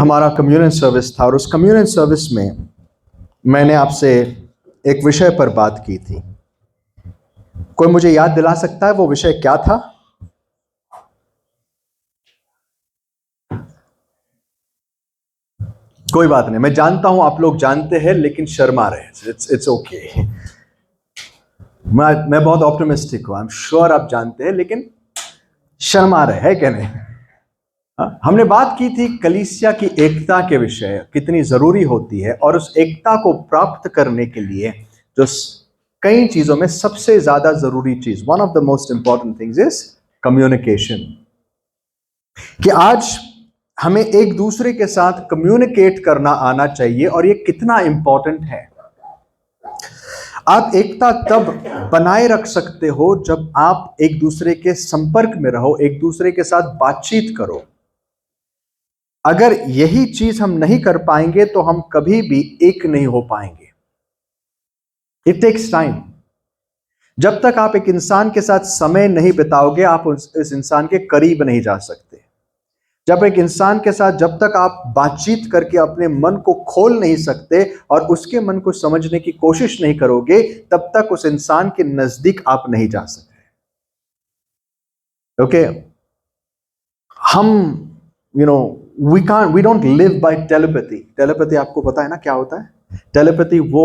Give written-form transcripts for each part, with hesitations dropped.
हमारा communion service था और उस कम्युनियन सर्विस में मैंने आपसे एक विषय पर बात की थी। कोई मुझे याद दिला सकता है वो विषय क्या था? कोई बात नहीं, मैं जानता हूं आप लोग जानते हैं लेकिन शर्मा रहे हैं। It's okay. मैं बहुत ऑप्टिमिस्टिक हूं। आई एम श्योर आप जानते हैं लेकिन शर्मा रहे हैं क्या नहीं? हमने बात की थी कलीसिया की एकता के विषय, कितनी जरूरी होती है और उस एकता को प्राप्त करने के लिए जो कई चीजों में सबसे ज्यादा जरूरी चीज, one of the most important things is communication. कि आज हमें एक दूसरे के साथ कम्युनिकेट करना आना चाहिए और ये कितना इंपॉर्टेंट है। आप एकता तब बनाए रख सकते हो जब आप एक दूसरे के संपर्क में रहो, एक दूसरे के साथ बातचीत करो। अगर यही चीज हम नहीं कर पाएंगे तो हम कभी भी एक नहीं हो पाएंगे। It takes time. जब तक आप एक इंसान के साथ समय नहीं बिताओगे आप इस इंसान के करीब नहीं जा सकते। जब एक इंसान के साथ जब तक आप बातचीत करके अपने मन को खोल नहीं सकते और उसके मन को समझने की कोशिश नहीं करोगे तब तक उस इंसान के नजदीक आप नहीं जा सकते। ओके? हम we don't live by telepathy. Telepathy आपको पता है ना क्या होता है? टेलीपैथी वो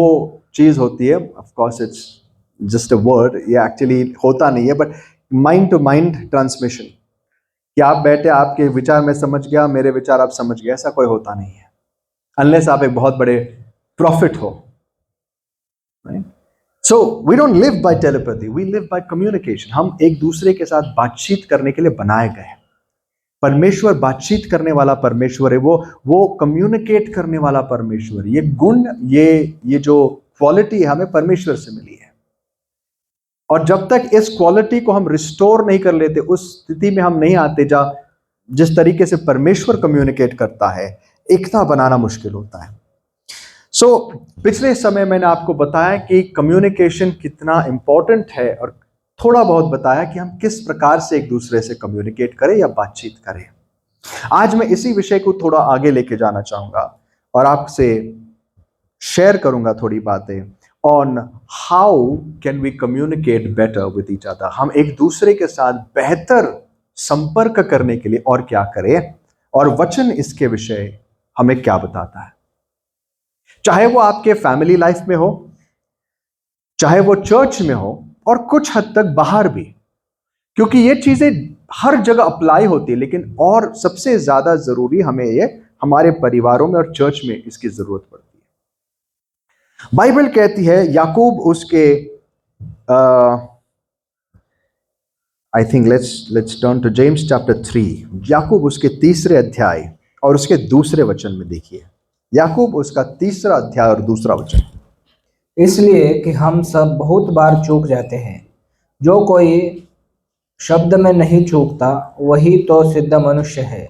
चीज होती है, of course it's just a word, ये एक्चुअली होता नहीं है, but mind to mind transmission. कि आप बैठे, आपके विचार में समझ गया, मेरे विचार आप समझ गए, ऐसा कोई होता नहीं है अनलेस आप एक बहुत बड़े प्रॉफिट हो। So we don't live by telepathy, we live by communication. हम एक दूसरे के साथ बातचीत करने के लिए बनाए गए हैं। परमेश्वर बातचीत करने वाला परमेश्वर है, वो कम्युनिकेट करने वाला परमेश्वर। ये गुण, ये जो क्वालिटी है हमें परमेश्वर से मिली है। और जब तक इस क्वालिटी को हम रिस्टोर नहीं कर लेते, उस स्थिति में हम नहीं आते जिस तरीके से परमेश्वर कम्युनिकेट करता है, एकता बनाना मुश्किल होता है। सो पिछले समय मैंने आपको बताया कि कम्युनिकेशन कितना इंपॉर्टेंट है और थोड़ा बहुत बताया कि हम किस प्रकार से एक दूसरे से कम्युनिकेट करें या बातचीत करें। आज मैं इसी विषय को थोड़ा आगे लेके जाना चाहूंगा और आपसे शेयर करूंगा थोड़ी बातें on how can we communicate better with each other. हम एक दूसरे के साथ बेहतर संपर्क करने के लिए और क्या करें और वचन इसके विषय हमें क्या बताता है। चाहे वो आपके फैमिली लाइफ में हो, चाहे वो चर्च में हो और कुछ हद तक बाहर भी, क्योंकि ये चीजें हर जगह अप्लाई होती है, लेकिन और सबसे ज्यादा जरूरी हमें ये हमारे परिवारों में और चर्च में इसकी जरूरत पड़ती है। बाइबल कहती है, याकूब उसके I think let's turn to James chapter 3। याकूब उसके 3 अध्याय और उसके 2 वचन में देखिए। याकूब उसका 3 अध्याय और 2 वचन। इसलिए कि हम सब बहुत बार चूक जाते हैं। जो कोई शब्द में नहीं चूकता वही तो सिद्ध मनुष्य है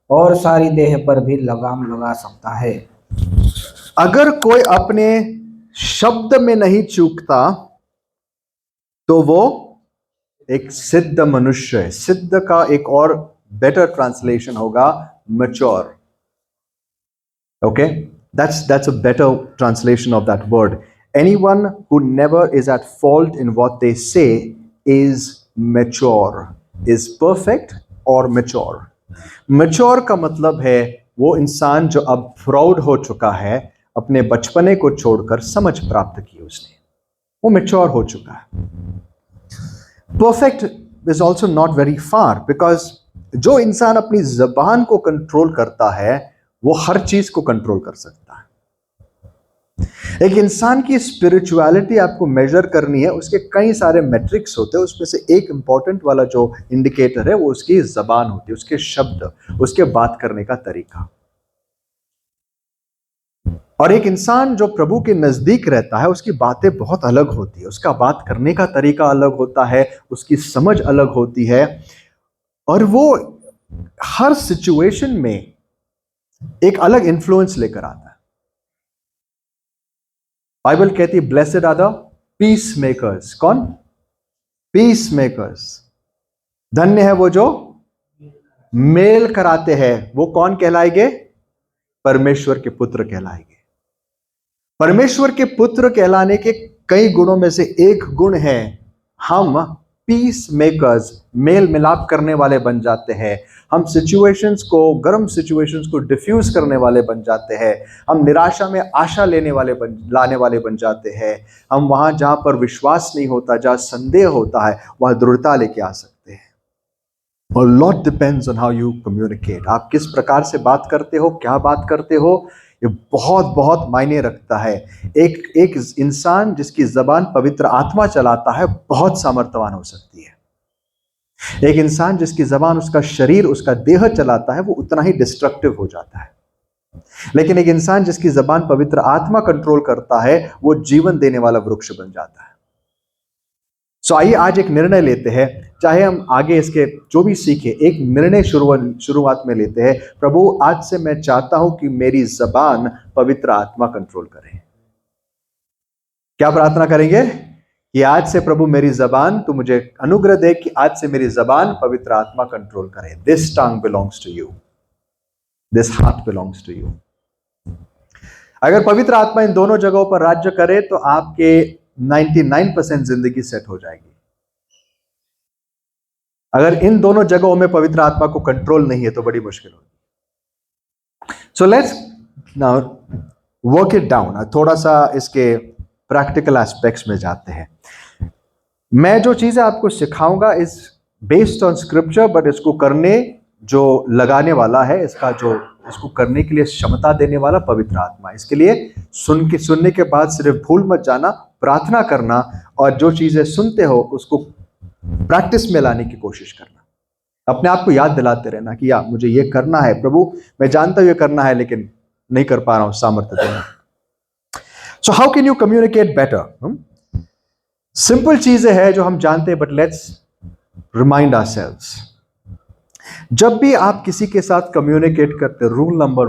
और सारी देह पर भी लगाम लगा सकता है। अगर कोई अपने शब्द में नहीं चूकता तो वो एक सिद्ध मनुष्य है। सिद्ध का एक और बेटर ट्रांसलेशन होगा mature. Okay, that's a better translation of that word. Anyone who never is at fault in what they say is mature, is perfect or mature. Mature का मतलब है वो इंसान जो अब प्रौढ़ हो चुका है, अपने बचपने को छोड़कर समझ प्राप्त की उसने, वो mature हो चुका है। Perfect is also not very far, because जो इंसान अपनी जबान को कंट्रोल करता है वो हर चीज को कंट्रोल कर सकता है। एक इंसान की स्पिरिचुअलिटी आपको मेजर करनी है, उसके कई सारे मैट्रिक्स होते हैं, उसमें से एक इंपॉर्टेंट वाला जो इंडिकेटर है वो उसकी जबान होती है, उसके शब्द, उसके बात करने का तरीका। और एक इंसान जो प्रभु के नजदीक रहता है उसकी बातें बहुत अलग होती है, उसका बात करने का तरीका अलग होता है, उसकी समझ अलग होती है और वो हर सिचुएशन में एक अलग इन्फ्लुएंस लेकर आता है। बाइबल कहती है blessed are the peace makers. कौन? Peace makers. धन्य है वो जो मेल कराते हैं। वो कौन कहलाएंगे? परमेश्वर के पुत्र कहलाएंगे। परमेश्वर के पुत्र कहलाने के कई गुणों में से एक गुण है, हम पीस मेकर्स, मेल मिलाप करने वाले बन जाते हैं। हम सिचुएशंस को, गर्म सिचुएशंस को डिफ्यूज करने वाले बन जाते हैं। हम निराशा में आशा लाने वाले बन जाते हैं। हम वहां जहां पर विश्वास नहीं होता, जहां संदेह होता है, वहां दृढ़ता लेके आ सकते हैं। और lot depends on how you communicate. आप किस प्रकार से बात करते हो, क्या बात करते हो, ये बहुत बहुत मायने रखता है। एक इंसान जिसकी जबान पवित्र आत्मा चलाता है बहुत सामर्थ्यवान हो सकती है। एक इंसान जिसकी जबान उसका शरीर, उसका देह चलाता है, वो उतना ही डिस्ट्रक्टिव हो जाता है। लेकिन एक इंसान जिसकी जबान पवित्र आत्मा कंट्रोल करता है, वो जीवन देने वाला वृक्ष बन जाता है। सो आइए आज एक निर्णय लेते हैं, चाहे हम आगे इसके जो भी सीखे, एक निर्णय शुरुआत में लेते हैं। प्रभु, आज से मैं चाहता हूं कि मेरी जबान पवित्र आत्मा कंट्रोल करे। क्या प्रार्थना करेंगे कि आज से प्रभु मेरी जबान, तू मुझे अनुग्रह दे कि आज से मेरी जबान पवित्र आत्मा कंट्रोल करे। This tongue belongs to you, this heart belongs to you. अगर पवित्र आत्मा इन दोनों जगहों पर राज्य करे तो आपके 99% जिंदगी सेट हो जाएगी। अगर इन दोनों जगहों में पवित्र आत्मा को कंट्रोल नहीं है तो बड़ी मुश्किल होगी। So let's now work it down. थोड़ा सा इसके प्रैक्टिकल एस्पेक्ट्स में जाते हैं। मैं जो चीजें आपको सिखाऊंगा is based on scripture, but इसको करने जो लगाने वाला है, इसको करने के लिए क्षमता देने वाला पवित्र आत्मा। इसके लिए सुनने के बाद सिर्फ भूल मत जाना, प्रार्थना करना, और जो चीजें सुनते हो उसको प्रैक्टिस में लाने की कोशिश करना। अपने आप को याद दिलाते रहना कि या मुझे ये करना है प्रभु, मैं जानता हूं ये करना है लेकिन नहीं कर पा रहा हूं, सामर्थ्य देना। So how can you communicate better? Simple चीजें हैं जो हम जानते हैं, बट लेट्स रिमाइंड आवरसेल्व्स। जब भी आप किसी के साथ कम्युनिकेट करते, रूल नंबर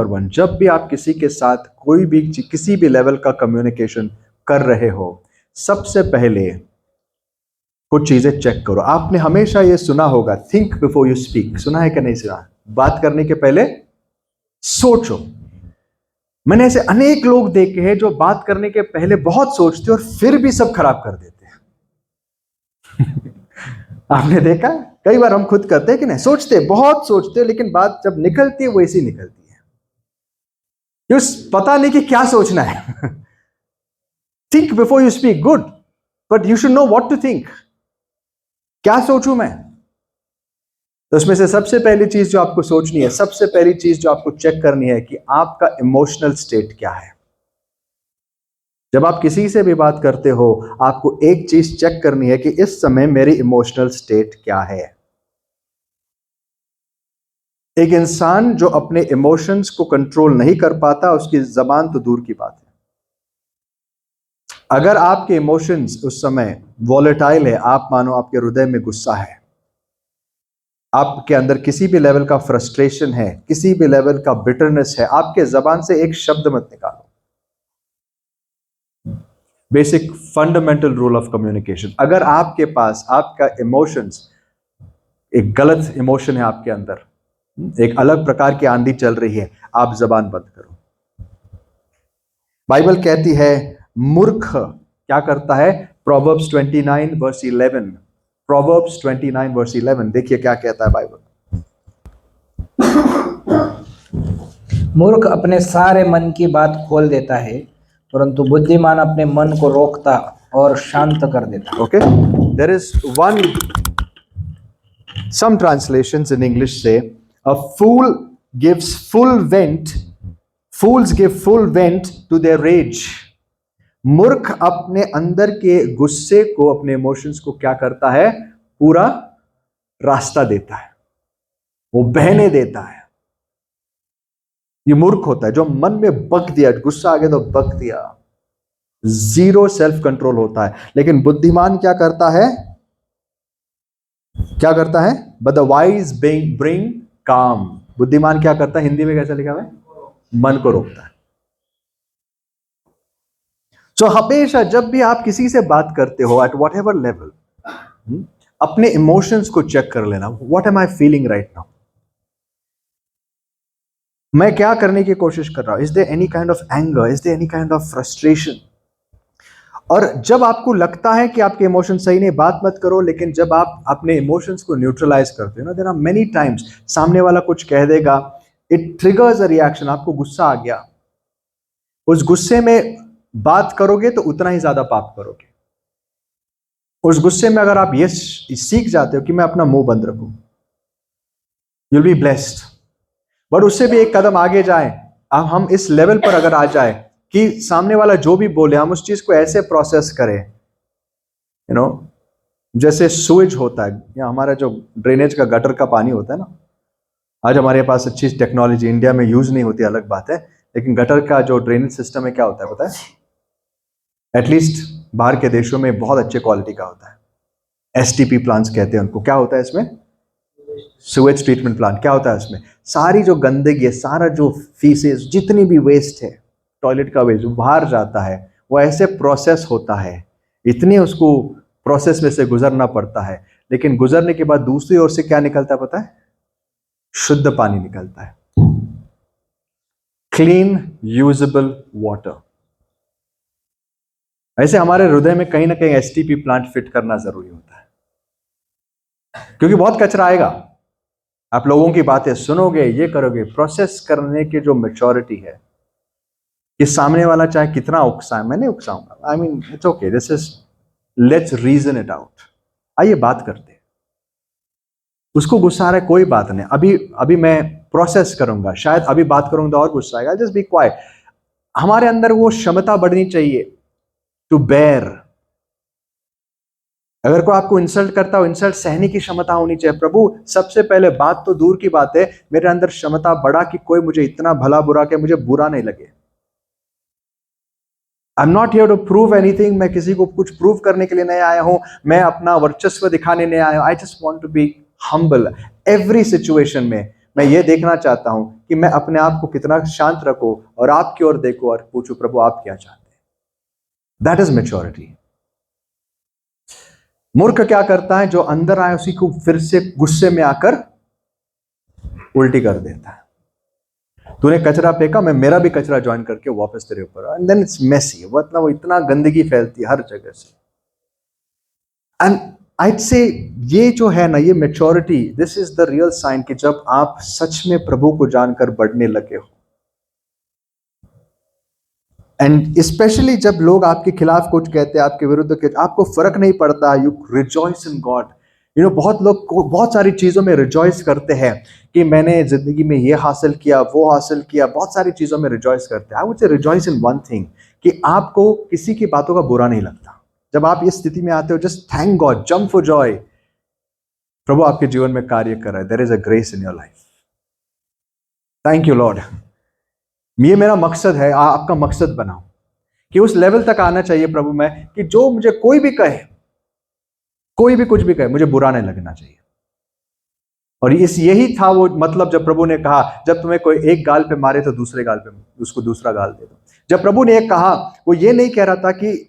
वन, जब भी आप किसी के साथ कोई भी किसी भी लेवल का कम्युनिकेशन कर रहे हो, सबसे पहले कुछ चीजें चेक करो। आपने हमेशा ये सुना होगा, थिंक बिफोर यू स्पीक। सुना है कि नहीं सुना? बात करने के पहले सोचो। मैंने ऐसे अनेक लोग देखे हैं जो बात करने के पहले बहुत सोचते और फिर भी सब खराब कर देते हैं। आपने देखा? कई बार हम खुद करते हैं कि नहीं, बहुत सोचते, लेकिन बात जब निकलती है वैसी निकलती है। ये पता नहीं कि क्या सोचना है। Think before you speak, good, but you should know what to think. क्या सोचूं मैं? तो उसमें से सबसे पहली चीज जो आपको सोचनी है, सबसे पहली चीज जो आपको चेक करनी है कि आपका इमोशनल स्टेट क्या है। जब आप किसी से भी बात करते हो, आपको एक चीज चेक करनी है कि इस समय मेरी इमोशनल स्टेट क्या है। एक इंसान जो अपने इमोशंस को कंट्रोल नहीं कर पाता, उसकी जबान तो दूर की बात है। अगर आपके इमोशंस उस समय वॉलेटाइल है, आप मानो आपके हृदय में गुस्सा है, आपके अंदर किसी भी लेवल का फ्रस्ट्रेशन है, किसी भी लेवल का बिटरनेस है, आपके जबान से एक शब्द मत निकालो। Basic fundamental rule of communication. अगर आपके पास आपका इमोशंस, एक गलत इमोशन है आपके अंदर, एक अलग प्रकार की आंधी चल रही है, आप जबान बंद करो। बाइबल कहती है मूर्ख क्या करता है? प्रोवर्ब्स 29 वर्स 11, प्रोवर्ब्स 29 वर्स 11, देखिए क्या कहता है बाइबल। मूर्ख अपने सारे मन की बात खोल देता है, परंतु बुद्धिमान अपने मन को रोकता और शांत कर देता है। Okay, there is one, some translations in English say a fool gives full vent, fools give full vent to their rage. मूर्ख अपने अंदर के गुस्से को, अपने इमोशंस को क्या करता है? पूरा रास्ता देता है, वो बहने देता है। ये मूर्ख होता है जो मन में बक दिया, गुस्सा आ गया तो बक दिया, जीरो सेल्फ कंट्रोल होता है। लेकिन बुद्धिमान क्या करता है? क्या करता है? बट द वाइज ब्रिंग काम। बुद्धिमान क्या करता है? हिंदी में कैसा लिखा हुआ है? मन को रोकता है। सो हमेशा जब भी आप किसी से बात करते हो, एट वॉट एवर लेवल, अपने इमोशंस को चेक कर लेना। What am I feeling right now? मैं क्या करने की कोशिश कर रहा हूं? Is there any kind of anger? Is there any kind of frustration? और जब आपको लगता है कि आपके इमोशन सही नहीं, बात मत करो, लेकिन जब आप अपने इमोशंस को न्यूट्रलाइज करते हो ना, देयर आर मेनी टाइम्स सामने वाला कुछ कह देगा, इट ट्रिगर्स अ रिएक्शन, आपको गुस्सा आ गया, उस गुस्से में बात करोगे तो उतना ही ज्यादा पाप करोगे। उस गुस्से में अगर आप ये सीख जाते हो कि मैं अपना मुंह बंद रखूं, you'll be blessed। बट उससे भी एक कदम आगे जाएं, अब हम इस लेवल पर अगर आ जाए कि सामने वाला जो भी बोले हम उस चीज को ऐसे प्रोसेस करें, यू नो, जैसे सुएज होता है या हमारा जो ड्रेनेज का गटर का पानी होता है ना, आज हमारे पास अच्छी टेक्नोलॉजी इंडिया में यूज नहीं होती, अलग बात है, लेकिन गटर का जो ड्रेनेज सिस्टम है क्या होता है पता है? एटलीस्ट बाहर के देशों में बहुत अच्छे क्वालिटी का होता है। एसटीपी प्लांट्स कहते हैं उनको। क्या होता है इसमें? Suez treatment plant. क्या होता है इसमें? सारी जो गंदगी है, सारा जो फीसेस, जितनी भी वेस्ट है, टॉयलेट का वेस्ट बाहर जाता है, वो ऐसे प्रोसेस होता है, इतनी उसको प्रोसेस में से गुजरना पड़ता है, लेकिन गुजरने के बाद दूसरी ओर से क्या निकलता है पता है? शुद्ध पानी निकलता है, क्लीन यूजेबल वाटर। ऐसे हमारे हृदय में कहीं ना कहीं एसटीपी प्लांट फिट करना जरूरी होता है, क्योंकि बहुत कचरा आएगा, आप लोगों की बातें सुनोगे, ये करोगे, प्रोसेस करने की जो मैच्योरिटी है कि सामने वाला चाहे कितना उकसाए, मैं नहीं उकसाऊंगा, I mean it's okay, this is, let's reason it out, आइए बात करते हैं। उसको गुस्सा आ रहा है, कोई बात नहीं, अभी मैं प्रोसेस करूंगा, शायद अभी बात करूंगा और गुस्सा आएगा, जस्ट बी क्वाइट। हमारे अंदर वो क्षमता बढ़नी चाहिए टू बेयर। अगर कोई आपको इंसल्ट करता हो, इंसल्ट सहने की क्षमता होनी चाहिए। प्रभु सबसे पहले, बात तो दूर की बात है, मेरे अंदर क्षमता बढ़ा कि कोई मुझे इतना भला बुरा के मुझे बुरा नहीं लगे। I am not here to prove anything, मैं किसी को कुछ प्रूव करने के लिए नहीं आया हूं, मैं अपना वर्चस्व दिखाने नहीं आया हूं। I just want to be humble every situation में। मैं ये देखना चाहता हूं कि मैं अपने आप को कितना शांत रखूं और आपकी ओर देखो और पूछूं, प्रभु आप क्या चाहते हैं? That is maturity. मूर्ख क्या करता है? जो अंदर आए उसी को फिर से गुस्से में आकर उल्टी कर देता है। तूने कचरा फेंका, मैं मेरा भी कचरा ज्वाइन करके वापस तेरे ऊपर, एंड देन इट्स मेसी, मतलब वो इतना गंदगी फैलती है हर जगह से। एंड I'd say ये जो है ना, ये maturity, this is the real sign कि जब आप सच में प्रभु को जानकर बढ़ने लगे हो। एंड स्पेशली जब लोग आपके खिलाफ कुछ कहते हैं, आपके विरुद्ध कहते, आपको फर्क नहीं पड़ता, you rejoice in God. You know, बहुत लोग बहुत सारी चीजों में रिजॉइस करते हैं कि मैंने जिंदगी में ये हासिल किया, वो हासिल किया, बहुत सारी चीजों में रिजॉइस करते हैं। I would say rejoice in one thing, कि आपको किसी की बातों का बुरा नहीं लगता। जब आप इस स्थिति में आते हो, just thank God, jump for joy, प्रभु आपके जीवन में कार्य कर रहा है, there is a grace in your life. Thank you Lord. ये मेरा मकसद है, आपका मकसद बनाओ कि उस लेवल तक आना चाहिए प्रभु में, कि जो मुझे कोई भी कहे, कोई भी कुछ भी कहे, मुझे बुरा नहीं लगना चाहिए। और यही था वो मतलब, जब प्रभु ने कहा, जब तुम्हें कोई एक गाल पे मारे तो दूसरे गाल पे उसको दूसरा गाल दे दो। जब प्रभु ने एक कहा, वो ये नहीं कह रहा था कि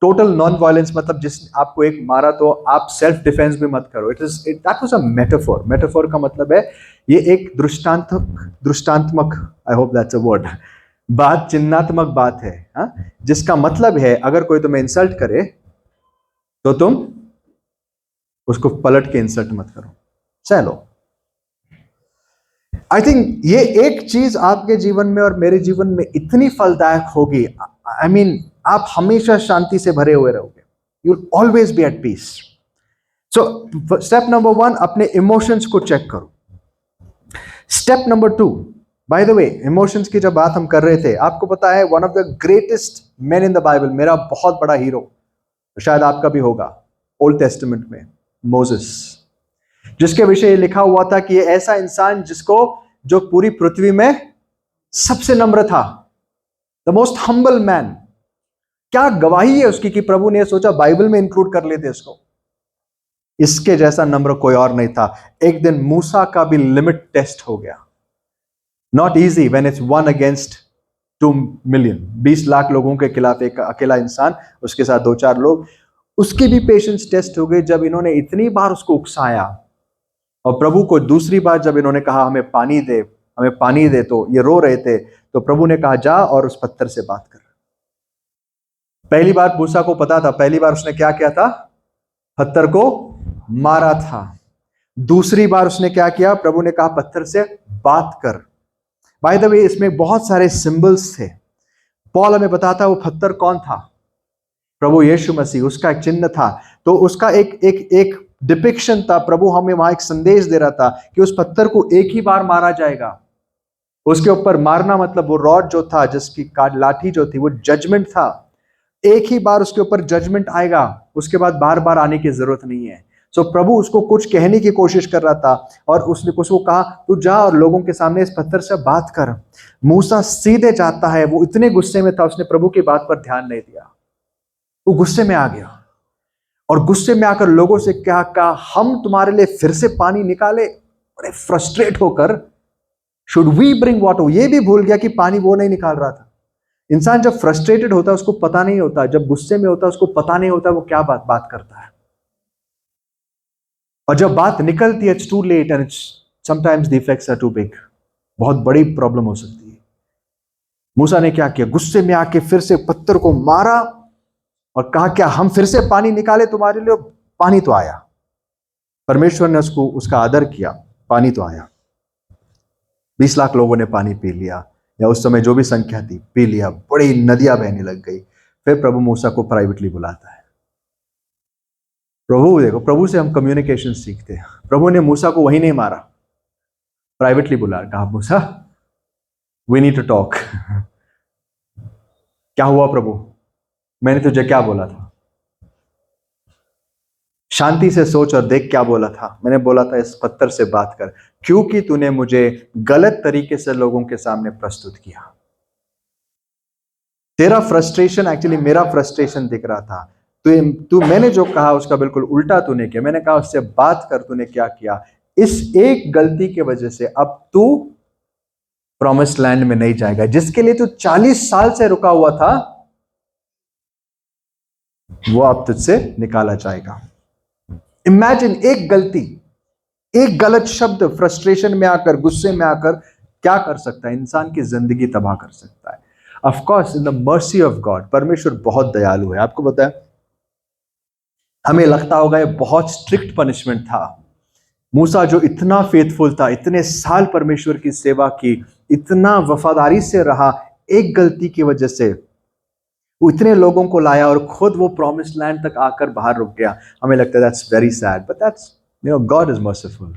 टोटल नॉन वायलेंस, मतलब जिस आपको एक मारा तो आप सेल्फ डिफेंस भी मत करो। That was a metaphor. Metaphor का मतलब है, ये एक दृष्टांतमक, I hope that's a word, बात, चिन्हात्मक बात है, हा? जिसका मतलब है, अगर कोई तुम्हें इंसल्ट करे तो तुम उसको पलट के इंसल्ट मत करो, सह लो। आई थिंक ये एक चीज आपके जीवन में और मेरे जीवन में इतनी फलदायक होगी, आई मीन आप हमेशा शांति से भरे हुए रहोगे, you will always be at peace. So step number 1, अपने इमोशंस को चेक करो। Step number 2, by the way, emotions की जब बात हम कर रहे थे, आपको पता है one of the greatest man in the Bible, मेरा बहुत बड़ा हीरो, शायद आपका भी होगा, ओल्ड टेस्टामेंट में मोसेस, जिसके विषय लिखा हुआ था कि ये ऐसा इंसान जो पूरी पृथ्वी में सबसे नम्र था, द मोस्ट हम्बल मैन। क्या गवाही है उसकी कि प्रभु ने सोचा बाइबल में इंक्लूड कर लेते इसको। इसके जैसा नम्र कोई और नहीं था। एक दिन मूसा का भी लिमिट टेस्ट हो गया। Not easy when it's 1 against 2 million, 20 lakh लोगों के खिलाफ एक अकेला इंसान, उसके साथ 2-4 लोग, उसकी भी पेशेंस टेस्ट हो गई जब इन्होंने इतनी बार उसको उकसाया। और प्रभु को दूसरी बार जब इन्होंने कहा हमें पानी दे, हमें पानी दे। तो ये रो रहे थे, तो प्रभु ने कहा जा और उस पत्थर से बात कर। पहली बार मूसा को पता था, पहली बार उसने क्या किया था, पत्थर को मारा था। दूसरी बार उसने क्या किया, प्रभु ने कहा पत्थर से बात कर। बाय द वे इसमें बहुत सारे सिंबल्स थे। पॉल हमें बताता वो पत्थर कौन था, प्रभु यीशु मसीह, उसका एक चिन्ह था। तो उसका एक डिपिक्शन था। प्रभु हमें वहां एक संदेश दे रहा था कि उस पत्थर को एक ही बार मारा जाएगा। उसके ऊपर मारना मतलब वो रॉड जो था, जिसकी लाठी जो थी, वो जजमेंट था। एक ही बार उसके ऊपर जजमेंट आएगा, उसके बाद बार बार आने की जरूरत नहीं है। सो प्रभु उसको कुछ कहने की कोशिश कर रहा था और उसने उसको कहा तू जा और लोगों के सामने इस पत्थर से बात कर। मूसा सीधे जाता है, वो इतने गुस्से में था, उसने प्रभु की बात पर ध्यान नहीं दिया, वो गुस्से में आ गया और गुस्से में आकर लोगों से क्या कहा, हम तुम्हारे लिए फिर से पानी निकाले। बड़े फ्रस्ट्रेट होकर, शुड वी ब्रिंग वाटर, ये भी भूल गया कि पानी वो नहीं निकाल रहा था। इंसान जब फ्रस्ट्रेटेड होता है उसको पता नहीं होता, जब गुस्से में होता है उसको पता नहीं होता वो क्या बात करता है। और जब बात निकलती है it's too late and sometimes the effects are too big. बहुत बड़ी प्रॉब्लम हो सकती है। मूसा ने क्या किया, गुस्से में आके फिर से पत्थर को मारा और कहा क्या हम फिर से पानी निकाले तुम्हारे लिए। पानी तो आया, परमेश्वर ने उसका आदर किया, पानी तो आया। 20 लाख लोगों ने पानी पी लिया, या उस समय जो भी संख्या थी पी लिया, बड़ी नदियां बहने लग गई। फिर प्रभु मूसा को प्राइवेटली बुलाता है। प्रभु देखो, प्रभु से हम कम्युनिकेशन सीखते हैं। प्रभु ने मूसा को वहीं नहीं मारा, प्राइवेटली बुला, कहा मूसा वी नीड टू टॉक। क्या हुआ प्रभु, मैंने तुझे क्या बोला था, शांति से सोच और देख क्या बोला था। मैंने बोला था इस पत्थर से बात कर, क्योंकि तूने मुझे गलत तरीके से लोगों के सामने प्रस्तुत किया। तेरा फ्रस्ट्रेशन एक्चुअली मेरा फ्रस्ट्रेशन दिख रहा था। तू मैंने जो कहा उसका बिल्कुल उल्टा तूने किया। मैंने कहा उससे बात कर, तूने क्या किया। इस एक गलती की वजह से अब तू प्रॉमिस्ड लैंड में नहीं जाएगा, जिसके लिए तू 40 साल से रुका हुआ था, वो अब तुझसे निकाला जाएगा। इमेजिन एक गलती, एक गलत शब्द फ्रस्ट्रेशन में आकर, गुस्से में आकर क्या कर सकता है, इंसान की जिंदगी तबाह कर सकता है। Of course in the mercy of God, परमेश्वर बहुत दयालु है। आपको पता है, हमें लगता होगा ये बहुत स्ट्रिक्ट पनिशमेंट था। मूसा जो इतना फेथफुल था, इतने साल परमेश्वर की सेवा की, इतना वफादारी से रहा, एक गलती की वजह से वो इतने लोगों को लाया और खुद वो प्रॉमिस्ड लैंड तक आकर बाहर रुक गया। हमें लगता है that's very sad, but that's God is merciful.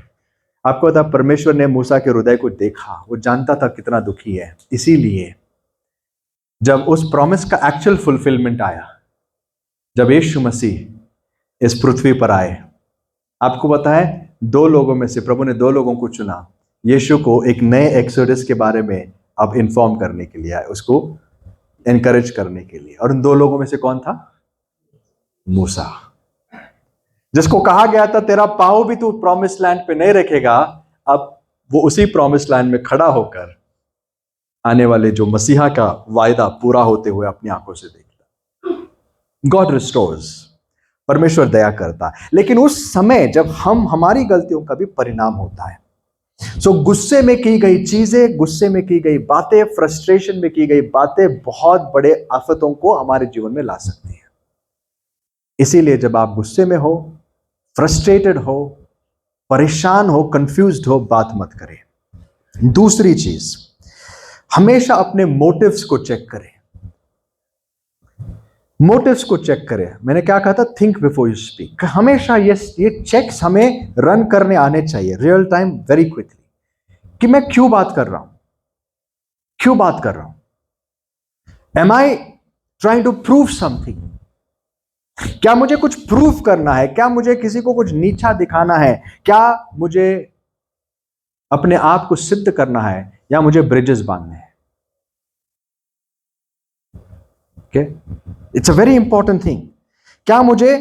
आपको पता, परमेश्वर ने मूसा के हृदय को देखा, वो जानता था कितना दुखी है। इसीलिए जब उस प्रॉमिस का एक्चुअल फुलफिलमेंट आया, जब यीशु मसीह इस पृथ्वी पर आए, आपको पता है 2 लोगों में से प्रभु ने 2 लोगों को चुना, यीशु को एक नए एक्सोडस के बारे में अब इन्फॉर्म करने के लिए आए, उसको एनकरेज करने के लिए। और उन 2 लोगों में से कौन था, मूसा, जिसको कहा गया था तेरा पांव भी तू प्रॉमिस लैंड पे नहीं रखेगा। अब वो उसी प्रॉमिस लैंड में खड़ा होकर आने वाले जो मसीहा का वायदा पूरा होते हुए अपनी आंखों से देखता। गॉड रिस्टोर्स, परमेश्वर दया करता। लेकिन उस समय जब हमारी गलतियों का भी परिणाम होता है। सो गुस्से में की गई चीजें, गुस्से में की गई बातें, फ्रस्ट्रेशन में की गई बातें बहुत बड़े आफतों को हमारे जीवन में ला सकती हैं। इसीलिए जब आप गुस्से में हो, फ्रस्ट्रेटेड हो, परेशान हो, कंफ्यूज्ड हो, बात मत करें। दूसरी चीज, हमेशा अपने मोटिव्स को चेक करें। मोटिव्स को चेक करें। मैंने क्या कहा था, थिंक बिफोर यू स्पीक। हमेशा ये चेक्स हमें रन करने आने चाहिए, रियल टाइम, वेरी क्विकली, कि मैं क्यों बात कर रहा हूं, क्यों बात कर रहा हूं। Am I trying to prove something? क्या मुझे कुछ प्रूव करना है? क्या मुझे किसी को कुछ नीचा दिखाना है? क्या मुझे अपने आप को सिद्ध करना है, या मुझे ब्रिजेस बांधने हैं? Okay, it's a very important thing. क्या मुझे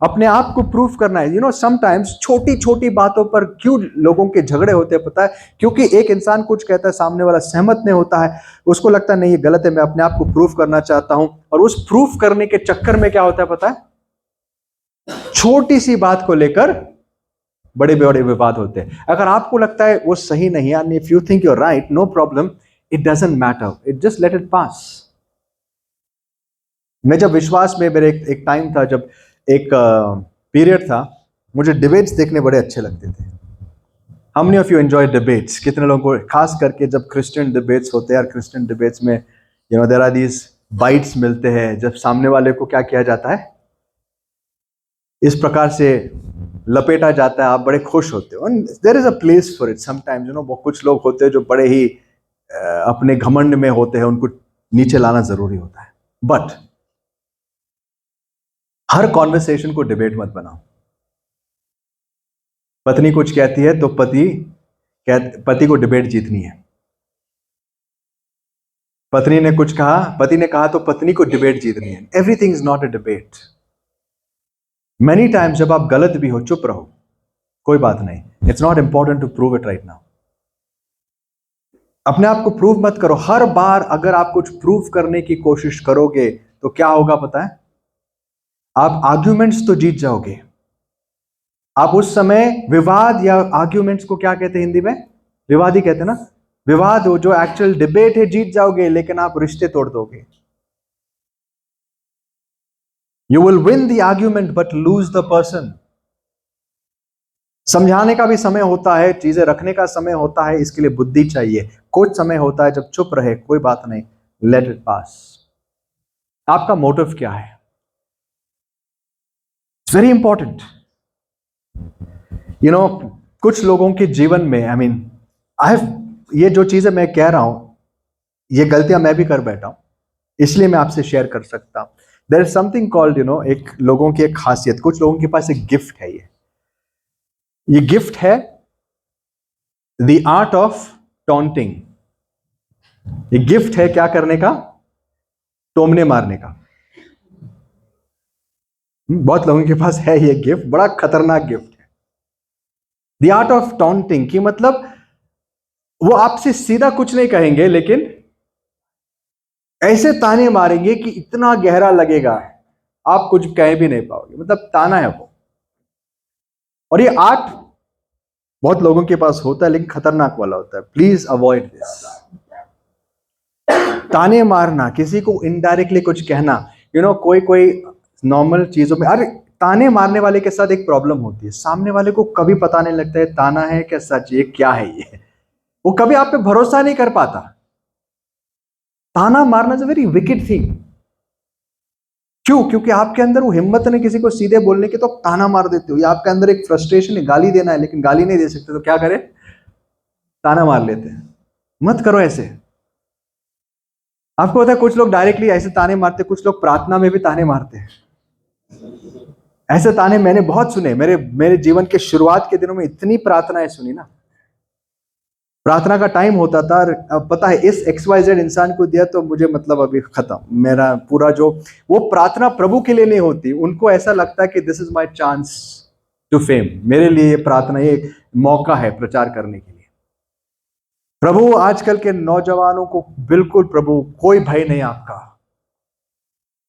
अपने आप को प्रूव करना है? समटाइम्स छोटी छोटी बातों पर क्यों लोगों के झगड़े होते हैं, पता है? क्योंकि एक इंसान कुछ कहता है, सामने वाला सहमत नहीं होता है, उसको लगता है नहीं ये गलत है, मैं अपने आप को प्रूव करना चाहता हूं। और उस प्रूव करने के चक्कर में क्या होता है पता है, छोटी सी बात को लेकर बड़े बड़े विवाद होते हैं। अगर आपको लगता है वो सही नहीं है, if you think you're right, no problem, it doesn't matter, it just let it pass. मैं जब विश्वास में, मेरे एक टाइम था जब एक पीरियड था, मुझे डिबेट्स देखने बड़े अच्छे लगते थे। How many of you enjoy debates? कितने लोगों को, खास करके जब क्रिश्चियन डिबेट्स होते हैं, और क्रिश्चियन डिबेट्स में देयर आर दीज बाइट्स मिलते हैं, जब सामने वाले को क्या किया जाता है, इस प्रकार से लपेटा जाता है, आप बड़े खुश होते हो। There is a place for it sometimes, कुछ लोग होते हैं जो बड़े ही अपने घमंड में होते हैं, उनको नीचे लाना जरूरी होता है। बट हर कॉन्वर्सेशन को डिबेट मत बनाओ। पत्नी कुछ कहती है तो पति को डिबेट जीतनी है। पत्नी ने कुछ कहा, पति ने कहा तो पत्नी को डिबेट जीतनी है। Everything is not a debate. Many times जब आप गलत भी हो, चुप रहो, कोई बात नहीं, it's not important to prove it right now. अपने आप को प्रूव मत करो। हर बार अगर आप कुछ प्रूव करने की कोशिश करोगे तो क्या होगा पता है? आप आर्ग्यूमेंट्स तो जीत जाओगे। आप उस समय विवाद या आर्ग्यूमेंट्स को क्या कहते हैं हिंदी में? विवाद ही कहते हैं ना। विवाद हो, जो एक्चुअल डिबेट है, जीत जाओगे, लेकिन आप रिश्ते तोड़ दोगे। You will win the argument but lose the person. समझाने का भी समय होता है, चीजें रखने का समय होता है, इसके लिए बुद्धि चाहिए। कुछ समय होता है जब चुप रहे, कोई बात नहीं, लेट इट पास। आपका मोटिव क्या है? It's very important. कुछ लोगों के जीवन में, ये जो चीजें मैं कह रहा हूं, ये गलतियां मैं भी कर बैठा हूं, इसलिए मैं आपसे शेयर कर सकता हूं। देयर इज समथिंग कॉल्ड, एक लोगों की एक खासियत, कुछ लोगों के पास एक गिफ्ट है। ये गिफ्ट है द आर्ट ऑफ टॉन्टिंग। ये गिफ्ट है क्या करने का? टोमने मारने का। बहुत लोगों के पास है ये गिफ्ट, बड़ा खतरनाक गिफ्ट है। द आर्ट ऑफ टॉन्टिंग की मतलब, वो आपसे सीधा कुछ नहीं कहेंगे, लेकिन ऐसे ताने मारेंगे कि इतना गहरा लगेगा, आप कुछ कह भी नहीं पाओगे। मतलब ताना है वो। और ये आर्ट बहुत लोगों के पास होता है, लेकिन खतरनाक वाला होता है। Please avoid this. ताने मारना, किसी को इनडायरेक्टली कुछ कहना, कोई नॉर्मल चीजों में, अरे ताने मारने वाले के साथ एक प्रॉब्लम होती है, सामने वाले को कभी पता नहीं लगता है ताना है क्या सच, ये क्या है, ये वो कभी आप पे भरोसा नहीं कर पाता। ताना मारना is a very wicked thing. क्यों? क्योंकि आपके अंदर वो हिम्मत नहीं किसी को सीधे बोलने की, तो आप ताना मार देते हो। या आपके अंदर एक फ्रस्ट्रेशन है, गाली देना है, लेकिन गाली नहीं दे सकते, तो क्या करें? ताना मार लेते हैं। मत करो ऐसे। आपको पता है कुछ लोग डायरेक्टली ऐसे ताने मारते, कुछ लोग प्रार्थना में भी ताने मारते हैं। ऐसे ताने मैंने बहुत सुने। मेरे जीवन के शुरुआत के दिनों में इतनी प्रार्थनाएं सुनी ना। प्रार्थना का टाइम होता था, अब पता है इस XYZ इंसान को दिया तो मुझे मतलब अभी खत्म, मेरा पूरा जो, वो प्रार्थना प्रभु के लिए नहीं होती, उनको ऐसा लगता है कि this is my chance to fame, मेरे लिए ये प्रार्थना, ये मौका है प्रचार करने के लिए। प्रभु आजकल के नौजवानों को बिल्कुल, प्रभु कोई भय नहीं आपका।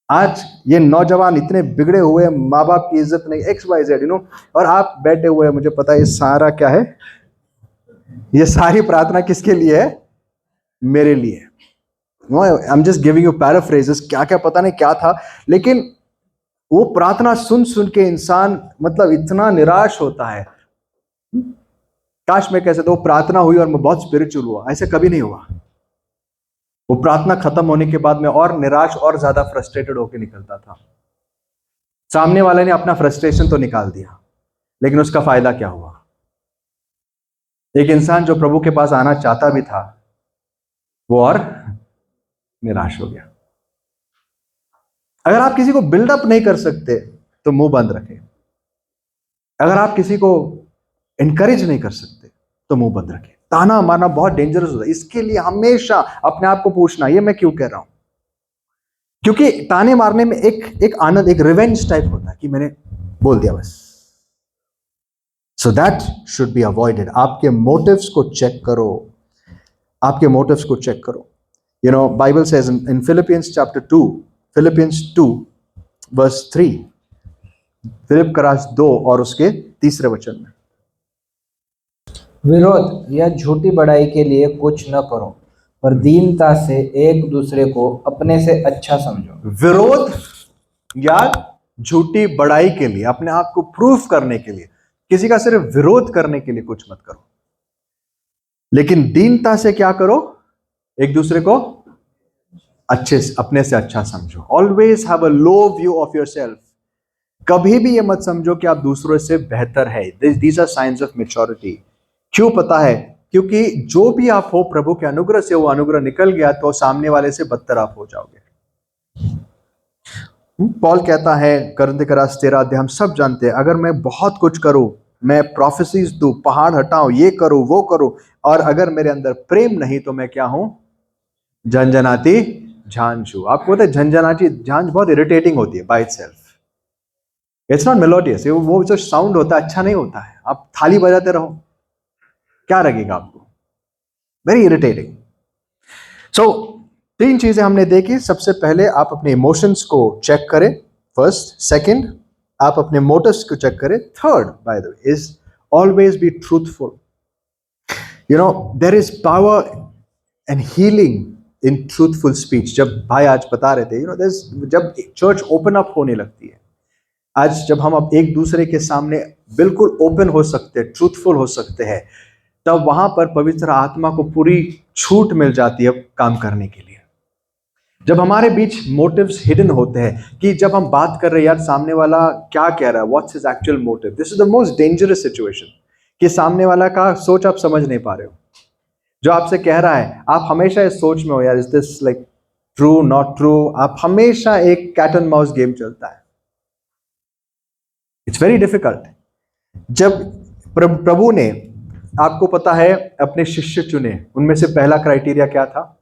आज ये नौजवान इतने बिगड़े हुए, माँ बाप की इज्जत नहीं, XYZ, और आप बैठे हुए, मुझे पता है ये सारा क्या है, ये सारी प्रार्थना किसके लिए है? मेरे लिए। I am just giving you paraphrases, क्या क्या पता नहीं क्या था, लेकिन वो प्रार्थना सुन सुन के इंसान मतलब इतना निराश होता है। काश मैं कैसे, तो प्रार्थना हुई और मैं बहुत स्पिरिचुअल हुआ, ऐसे कभी नहीं हुआ। वो प्रार्थना खत्म होने के बाद में और निराश और ज्यादा फ्रस्ट्रेटेड होकर निकलता था। सामने वाले ने अपना फ्रस्ट्रेशन तो निकाल दिया, लेकिन उसका फायदा क्या हुआ? एक इंसान जो प्रभु के पास आना चाहता भी था, वो और निराश हो गया। अगर आप किसी को बिल्डअप नहीं कर सकते तो मुंह बंद रखें। अगर आप किसी को एनकरेज नहीं कर सकते तो मुंह बंद रखें। ताना मारना बहुत डेंजरस होता है। इसके लिए हमेशा अपने आप को पूछना, ये मैं क्यों कह रहा हूं? क्योंकि ताने मारने में एक आनंद, एक रिवेंज टाइप होता है कि मैंने बोल दिया बस। So that should be avoided. आपके मोटिव्स को चेक करो, आपके मोटिव्स को चेक करो। Bible says in Philippians chapter 2, Philippians 2 verse 3, Philip का राज 2 और उसके 3 वचन में, विरोध या झूठी बड़ाई के लिए कुछ न करो, पर दीनता से एक दूसरे को अपने से अच्छा समझो। विरोध या झूठी बड़ाई के लिए, अपने आप को प्रूफ करने के लिए, किसी का सिर्फ विरोध करने के लिए कुछ मत करो, लेकिन दीनता से क्या करो, एक दूसरे को अच्छे अपने से अच्छा समझो। Always have a low view of yourself. कभी भी ये मत समझो कि आप दूसरों से बेहतर है। These are signs of maturity. क्यों पता है? क्योंकि जो भी आप हो प्रभु के अनुग्रह से, वो अनुग्रह निकल गया तो सामने वाले से बदतर आप हो जाओगे। पॉल कहता है कुरिन्थियों का राष्ट्र 13 अध्याय, हम सब जानते हैं, अगर मैं बहुत कुछ करूं, मैं प्रोफेसीज दूं, पहाड़ हटाऊं, ये करूं वो करूं, और अगर मेरे अंदर प्रेम नहीं तो मैं क्या हूं? झंझनाती झांझ हूं। आपको पता है झंझनाती झांझ बहुत इरिटेटिंग होती है by itself. It's not melodious. वो जो साउंड होता है अच्छा नहीं होता है। आप थाली बजाते रहो, क्या लगेगा आपको? Very irritating. सो 3 चीजें हमने देखी। सबसे पहले आप अपने इमोशंस को चेक करें, फर्स्ट। सेकंड, आप अपने मोटिव्स को चेक करें। Third, by the way, is always be truthful. You know there is power and healing in truthful speech. जब भाई आज बता रहे थे, जब चर्च ओपन अप होने लगती है, आज जब हम अब एक दूसरे के सामने बिल्कुल ओपन हो सकते हैं, ट्रूथफुल हो सकते हैं, तब वहां पर पवित्र आत्मा को पूरी छूट मिल जाती है काम करने के लिए। जब हमारे बीच मोटिव्स हिडन होते हैं, कि जब हम बात कर रहे हैं, यार सामने वाला क्या कह रहा है, what's his actual motive, this is the most dangerous situation, कि सामने वाला का सोच आप समझ नहीं पा रहे हो। जो आपसे कह रहा है, आप हमेशा इस सोच में हो, यार is this like true not true. आप हमेशा एक कैट एंड माउस गेम चलता है। It's very difficult. जब प्रभु ने, आपको पता है, अपने शिष्य चुने, उनमें से पहला क्राइटेरिया क्या था?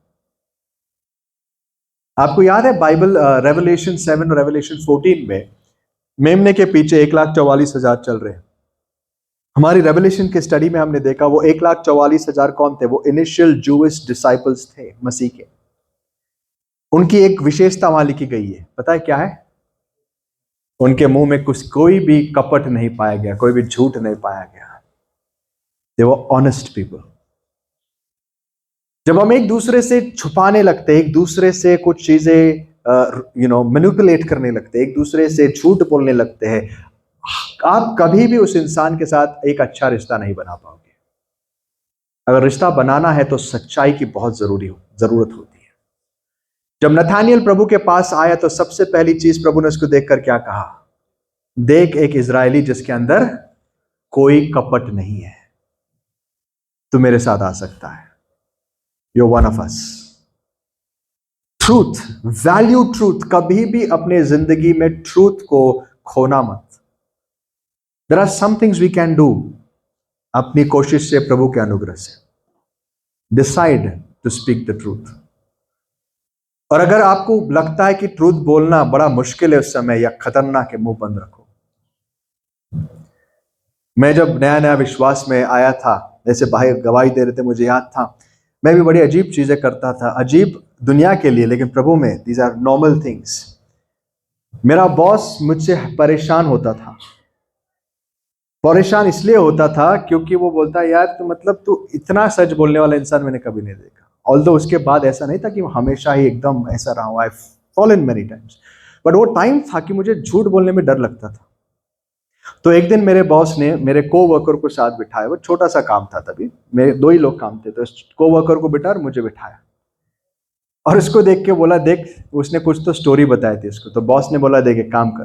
आपको याद है बाइबल रेवलेशन 7 और रेवलेशन 14 में मेमने के पीछे 1,44,000 चल रहे हैं। हमारी रेवलेशन के स्टडी में हमने देखा वो 1,44,000 कौन थे? वो इनिशियल जूइश डिसाइपल्स थे मसीह के। उनकी एक विशेषता वहां लिखी गई है, पता है क्या है? उनके मुंह में कोई भी कपट नहीं पाया गया, कोई भी झूठ नहीं पाया गया। दे वर ऑनेस्ट पीपल। जब हम एक दूसरे से छुपाने लगते हैं, एक दूसरे से कुछ चीजें मैनिपुलेट करने लगते हैं, एक दूसरे से झूठ बोलने लगते हैं, आप कभी भी उस इंसान के साथ एक अच्छा रिश्ता नहीं बना पाओगे। अगर रिश्ता बनाना है तो सच्चाई की बहुत जरूरत होती है। जब नथानियल प्रभु के पास आया तो सबसे पहली चीज प्रभु ने उसको देखकर क्या कहा? देख, एक इजरायली जिसके अंदर कोई कपट नहीं है, तू मेरे साथ आ सकता है। You're one of us. Truth, value truth. कभी भी अपने जिंदगी में ट्रूथ को खोना मत। There are some things we can do अपनी कोशिश से, प्रभु के अनुग्रह से। Decide to speak the truth. और अगर आपको लगता है कि ट्रूथ बोलना बड़ा मुश्किल है उस समय या खतरनाक है, मुंह बंद रखो। मैं जब नया नया विश्वास में आया था, जैसे भाई गवाही दे रहे थे, मुझे याद था मैं भी बड़ी अजीब चीजें करता था, अजीब दुनिया के लिए, लेकिन प्रभु में दीज आर नॉर्मल थिंग्स। मेरा बॉस मुझसे परेशान होता था। परेशान इसलिए होता था क्योंकि वो बोलता, यार तो मतलब तू इतना सच बोलने वाला इंसान मैंने कभी नहीं देखा। ऑल्दो उसके बाद ऐसा नहीं था कि हमेशा ही एकदम ऐसा रहा हूं, आई फॉलन मेनी टाइम्स, बट वो टाइम था कि मुझे झूठ बोलने में डर लगता था। तो एक दिन मेरे बॉस ने मेरे कोवर्कर को साथ बिठाया, वो छोटा सा काम था, तभी मेरे 2 ही लोग काम थे, तो कोवर्कर को बिठा और मुझे बिठाया और उसको देख के बोला, देख, उसने कुछ तो स्टोरी बताई थी उसको। तो बॉस ने बोला, देख एक काम कर,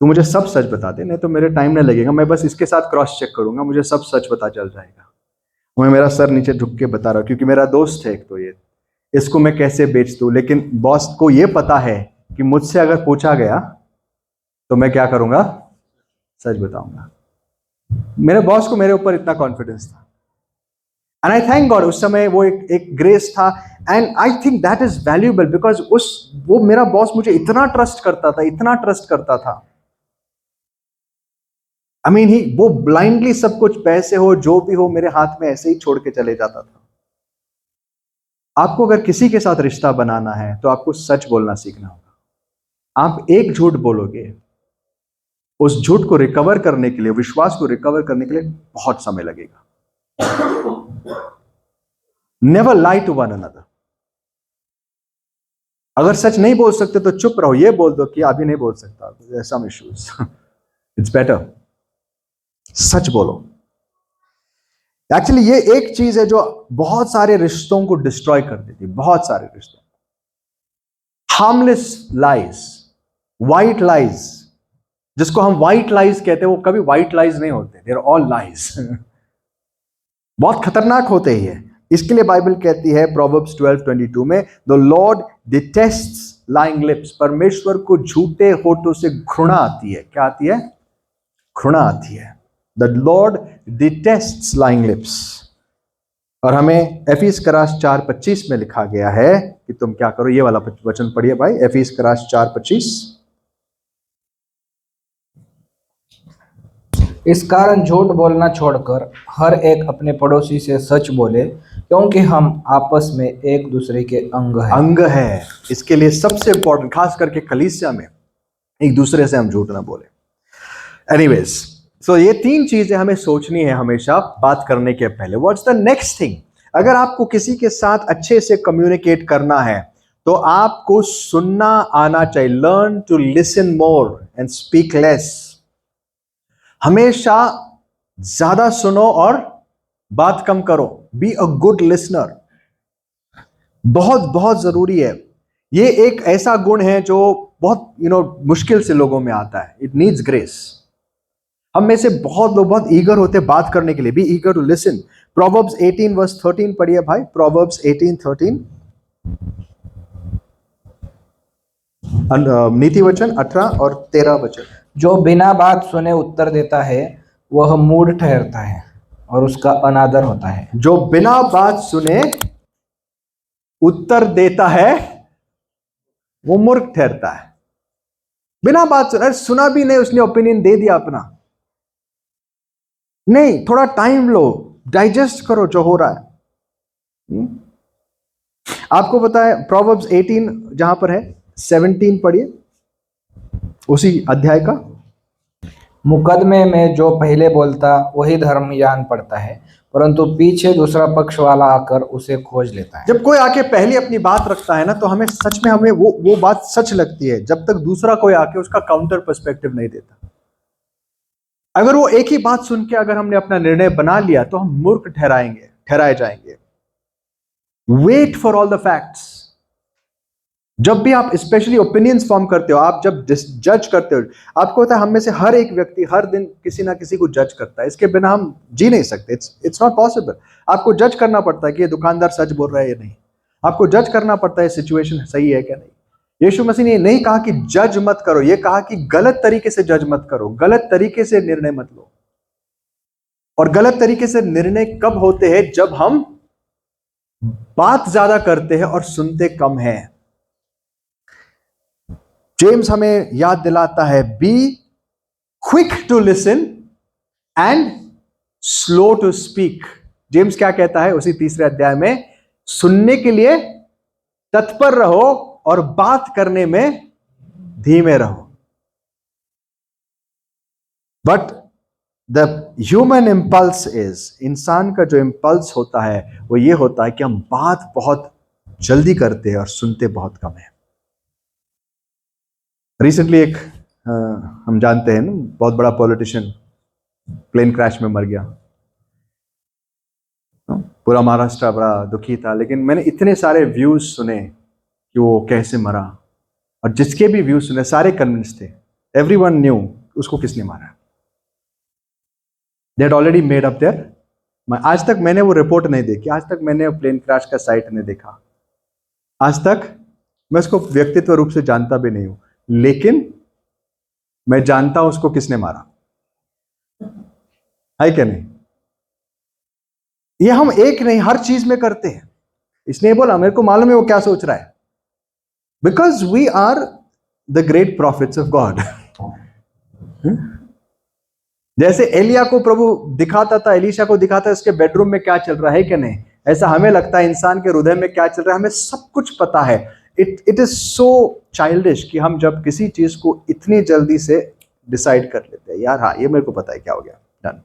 तू मुझे सब सच बता दे, नहीं तो मेरे टाइम नहीं लगेगा, मैं बस इसके साथ क्रॉस चेक करूंगा, मुझे सब सच पता चल जाएगा। मैं मेरा सर नीचे झुक के बता रहा हूँ क्योंकि मेरा दोस्त है एक, तो ये इसको मैं कैसे बेच दूं। लेकिन बॉस को ये पता है कि मुझसे अगर पूछा गया तो मैं क्या करूंगा? सच बताऊंगा। मेरे बॉस को मेरे ऊपर इतना कॉन्फिडेंस था, एंड आई थैंक गॉड उस समय वो एक ग्रेस था, and I think that is valuable because वो मेरा बॉस मुझे इतना ट्रस्ट करता था, इतना ट्रस्ट करता था। आई मीन वो ब्लाइंडली सब कुछ, पैसे हो जो भी हो, मेरे हाथ में ऐसे ही छोड़ के चले जाता था। आपको अगर किसी के साथ रिश्ता बनाना है तो आपको सच बोलना सीखना होगा। आप एक झूठ बोलोगे, उस झूठ को रिकवर करने के लिए, विश्वास को रिकवर करने के लिए बहुत समय लगेगा। Never lie to one another. अगर सच नहीं बोल सकते तो चुप रहो, ये बोल दो कि अभी नहीं बोल सकता, सम इश्यूज, इट्स बेटर सच बोलो। एक्चुअली ये एक चीज है जो बहुत सारे रिश्तों को डिस्ट्रॉय कर देती, बहुत सारे रिश्तों। हार्मलेस लाइज, व्हाइट लाइज, जिसको हम व्हाइट लाइज कहते हैं, वो कभी व्हाइट लाइज नहीं होते, देयर ऑल लाइज। बहुत खतरनाक होते ही है। इसके लिए बाइबल कहती है प्रोवर्ब्स 12:22 में, the Lord detests lying lips, परमेश्वर को झूठे होठों से घृणा आती है। क्या आती है? घृणा आती है। The Lord detests lying lips. और हमें एफिस करास 4:25 में लिखा गया है कि तुम क्या करो। ये वाला वचन पढ़िए भाई, एफिस करास 4:25। इस कारण झूठ बोलना छोड़कर हर एक अपने पड़ोसी से सच बोले, क्योंकि हम आपस में एक दूसरे के अंग है। इसके लिए सबसे इंपॉर्टेंट, खास करके कलीसिया में, एक दूसरे से हम झूठ ना बोले। एनीवेज, सो ये तीन चीजें हमें सोचनी है हमेशा बात करने के पहले। What's the next thing? अगर आपको किसी के साथ अच्छे से कम्युनिकेट करना है तो आपको सुनना आना चाहिए। Learn to listen more and speak less. हमेशा ज्यादा सुनो और बात कम करो। Be a good listener. बहुत बहुत जरूरी है। ये एक ऐसा गुण है जो बहुत मुश्किल से लोगों में आता है। It needs grace. हम में से बहुत लोग बहुत ईगर होते हैं बात करने के लिए। Be eager to listen. Proverbs 18:13 पढ़िए भाई, प्रोवर्ब्स 18:13। नीति वचन 18 और 13 वचन। जो बिना बात सुने उत्तर देता है वह मूढ़ ठहरता है और उसका अनादर होता है। जो बिना बात सुने उत्तर देता है वो मूर्ख ठहरता है। बिना बात सुने, सुना भी नहीं, उसने ओपिनियन दे दिया अपना। नहीं, थोड़ा टाइम लो, डाइजेस्ट करो जो हो रहा है। आपको पता है प्रोवर्ब्स 18 जहां पर है, 17 पढ़िए उसी अध्याय का। मुकदमे में जो पहले बोलता वही धर्मयान पड़ता है, परंतु पीछे दूसरा पक्ष वाला आकर उसे खोज लेता है। जब कोई आके पहले अपनी बात रखता है ना, तो हमें सच में हमें वो बात सच लगती है, जब तक दूसरा कोई आके उसका काउंटर पर्सपेक्टिव नहीं देता। अगर वो एक ही बात सुन के अगर हमने अपना निर्णय बना लिया तो हम मूर्ख ठहराए जाएंगे। Wait for all the facts. जब भी आप स्पेशली ओपिनियंस फॉर्म करते हो, आप जब जज करते हो, आपको पता है हम में से हर एक व्यक्ति हर दिन किसी ना किसी को जज करता है। इसके बिना हम जी नहीं सकते। It's not possible. आपको जज करना पड़ता है कि ये दुकानदार सच बोल रहा है या नहीं। आपको जज करना पड़ता है सिचुएशन सही है क्या नहीं। यीशु मसीह ने ये नहीं कहा कि जज मत करो, ये कहा कि गलत तरीके से जज मत करो, गलत तरीके से निर्णय मत लो। और गलत तरीके से निर्णय कब होते हैं? जब हम बात ज्यादा करते हैं और सुनते कम हैं। जेम्स हमें याद दिलाता है, be quick to listen and slow to speak. James क्या कहता है उसी तीसरे अध्याय में? सुनने के लिए तत्पर रहो और बात करने में धीमे रहो। But the human impulse is, इंसान का जो इंपल्स होता है वो ये होता है कि हम बात बहुत जल्दी करते हैं और सुनते बहुत कम है। रिसेंटली एक हम जानते हैं ना, बहुत बड़ा पॉलिटिशियन प्लेन क्रैश में मर गया। पूरा महाराष्ट्र बड़ा दुखी था। लेकिन मैंने इतने सारे व्यूज सुने कि वो कैसे मरा, और जिसके भी व्यूज सुने सारे कन्विंस थे। एवरीवन न्यू उसको किसने मारा। They had already made up their. आज तक मैंने वो रिपोर्ट नहीं देखी, आज तक मैंने प्लेन क्रैश का साइट नहीं देखा, आज तक मैं उसको व्यक्तित्व रूप से जानता भी नहीं हूं, लेकिन मैं जानता हूं उसको किसने मारा है क्या नहीं। ये हम एक नहीं हर चीज में करते हैं। इसने बोला मेरे को मालूम है वो क्या सोच रहा है, because we are the great prophets of God. जैसे एलिया को प्रभु दिखाता था, एलीशा को दिखाता है उसके बेडरूम में क्या चल रहा है कि नहीं, ऐसा हमें लगता है इंसान के हृदय में क्या चल रहा है हमें सब कुछ पता है। इट इज सो चाइल्डिश कि हम जब किसी चीज को इतनी जल्दी से डिसाइड कर लेते हैं, यार हाँ ये मेरे को पता है क्या हो गया, डन।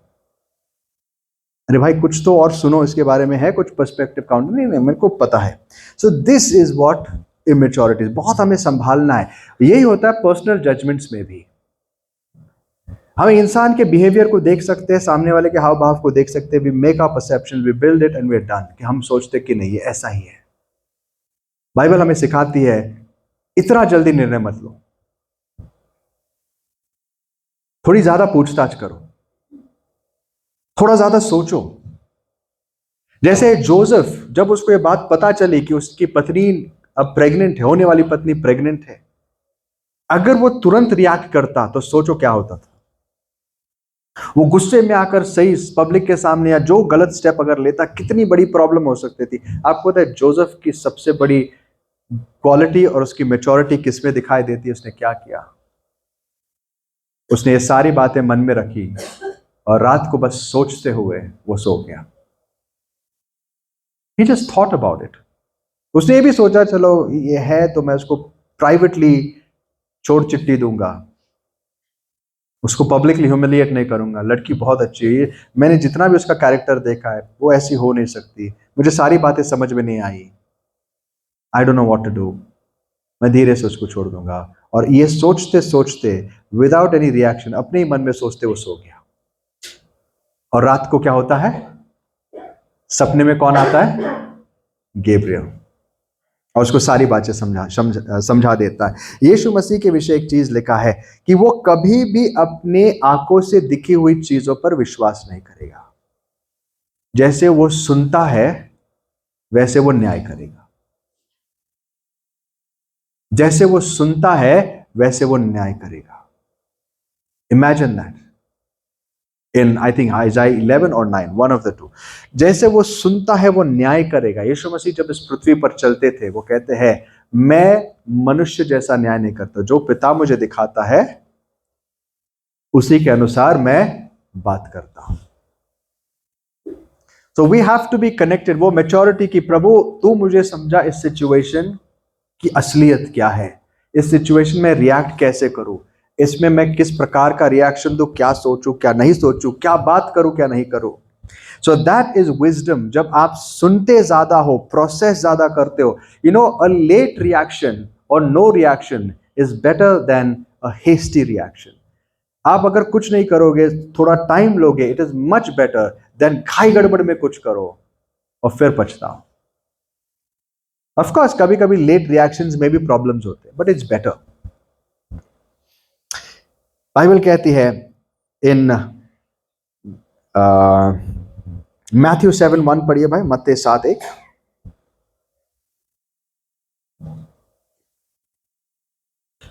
अरे भाई कुछ तो और सुनो, इसके बारे में है कुछ पर्सपेक्टिव काउंटर? नहीं नहीं, मेरे को पता है। So this is what immaturity, बहुत हमें संभालना है। यही होता है पर्सनल जजमेंट्स में भी। हम इंसान के बिहेवियर को देख सकते हैं, सामने वाले के हाव भाव को देख सकते हैं, we make a perception, we build it and we are done, कि हम सोचते कि नहीं ये ऐसा ही है। बाइबल हमें सिखाती है इतना जल्दी निर्णय मत लो, थोड़ी ज्यादा पूछताछ करो, थोड़ा ज्यादा सोचो। जैसे जोसेफ, जब उसको ये बात पता चली कि उसकी पत्नी अब प्रेग्नेंट है, होने वाली पत्नी प्रेग्नेंट है, अगर वो तुरंत रिएक्ट करता तो सोचो क्या होता था। वो गुस्से में आकर सही पब्लिक के सामने या जो गलत स्टेप अगर लेता, कितनी बड़ी प्रॉब्लम हो सकती थी। आपको पता है जोसेफ की सबसे बड़ी क्वालिटी और उसकी मैच्योरिटी किसमें दिखाई देती है? उसने क्या किया? उसने ये सारी बातें मन में रखी और रात को बस सोचते हुए वो सो गया। He just thought about it. उसने ये भी सोचा चलो ये है तो मैं उसको प्राइवेटली चोट चिट्ठी दूंगा, उसको पब्लिकली ह्यूमिलिएट नहीं करूंगा। लड़की बहुत अच्छी है, मैंने जितना भी उसका कैरेक्टर देखा है वो ऐसी हो नहीं सकती, मुझे सारी बातें समझ में नहीं आई, I don't know what to do, मैं धीरे से उसको छोड़ दूंगा। और ये सोचते सोचते विदाउट एनी रिएक्शन अपने ही मन में सोचते वो सो गया। और रात को क्या होता है? सपने में कौन आता है? गैब्रियल, और उसको सारी बातें समझा देता है। यीशु मसीह के विषय एक चीज लिखा है कि वो कभी भी अपने आंखों से दिखी हुई चीजों पर विश्वास नहीं करेगा। जैसे वो सुनता है वैसे वो न्याय करेगा, जैसे वो सुनता है वैसे वो न्याय करेगा। Imagine that in I think आइज़ाया 11 और 9, वन ऑफ द टू। जैसे वो सुनता है वो न्याय करेगा। यीशु मसीह जब इस पृथ्वी पर चलते थे वो कहते हैं मैं मनुष्य जैसा न्याय नहीं करता, जो पिता मुझे दिखाता है उसी के अनुसार मैं बात करता हूं। So we have to be connected, वो मैच्योरिटी की प्रभु तू मुझे समझा इस सिचुएशन की असलियत क्या है, इस सिचुएशन में रिएक्ट कैसे करूं, इसमें मैं किस प्रकार का रिएक्शन दूं, क्या सोचूं क्या नहीं सोचूं, क्या बात करूं क्या नहीं करूं। So that is wisdom. जब आप सुनते ज्यादा हो, प्रोसेस ज्यादा करते हो, you know a late reaction और no reaction is better than a hasty reaction. आप अगर कुछ नहीं करोगे, थोड़ा टाइम लोगे, it is much better than खाई गड़बड़ में कुछ करो और फिर पछताओ। ऑफ कोर्स कभी कभी लेट रिएक्शंस में भी प्रॉब्लम्स होते हैं, बट इट्स बेटर। बाइबल कहती है इन मैथ्यू 7:1 पढ़िए भाई, मत्ती 7:1।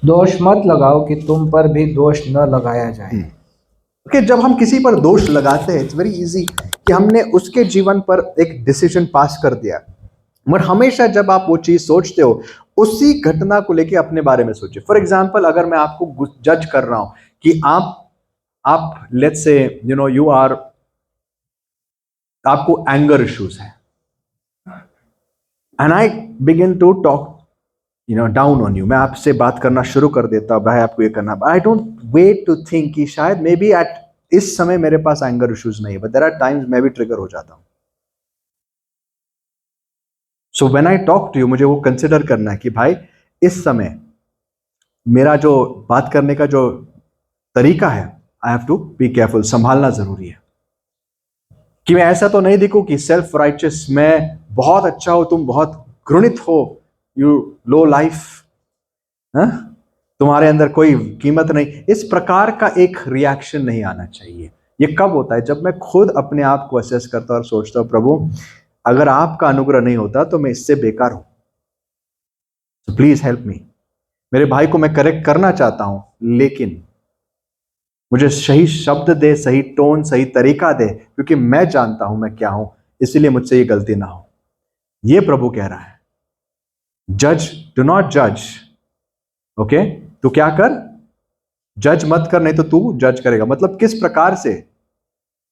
दोष मत लगाओ कि तुम पर भी दोष न लगाया जाए। ओके, जब हम किसी पर दोष लगाते हैं इट्स वेरी इजी कि हमने उसके जीवन पर एक डिसीजन पास कर दिया, मगर हमेशा जब आप वो चीज सोचते हो उसी घटना को लेके अपने बारे में सोचिए। फॉर एग्जाम्पल, अगर मैं आपको जज कर रहा हूं कि आप let's say you know you are, आपको एंगर इश्यूज है and I begin to talk you know down on you, मैं आपसे बात करना शुरू कर देता हूं, भाई आपको ये करना, I don't wait to think कि शायद मे बी एट इस समय मेरे पास एंगर इश्यूज नहीं है, बट देयर आर टाइम्स मैं भी ट्रिगर हो जाता हूं। So when I talk to you, मुझे वो कंसिडर करना है कि भाई इस समय मेरा जो बात करने का जो तरीका है, I have to be careful, संभालना जरूरी है कि मैं ऐसा तो नहीं दिखूं कि सेल्फ राइचियस, मैं बहुत अच्छा हूं, तुम बहुत घृणित हो, यू लो लाइफ, तुम्हारे अंदर कोई कीमत नहीं। इस प्रकार का एक रिएक्शन नहीं आना चाहिए। ये कब होता है? जब मैं खुद अपने आप को असेस करता और सोचता हूं प्रभु अगर आपका अनुग्रह नहीं होता तो मैं इससे बेकार हूं, तो प्लीज हेल्प मी। मेरे भाई को मैं करेक्ट करना चाहता हूं, लेकिन मुझे सही शब्द दे, सही टोन, सही तरीका दे, क्योंकि मैं जानता हूं मैं क्या हूं, इसीलिए मुझसे ये गलती ना हो। ये प्रभु कह रहा है, जज, डू नॉट जज। ओके, तू क्या कर, जज मत कर, नहीं तो तू जज करेगा। मतलब किस प्रकार से?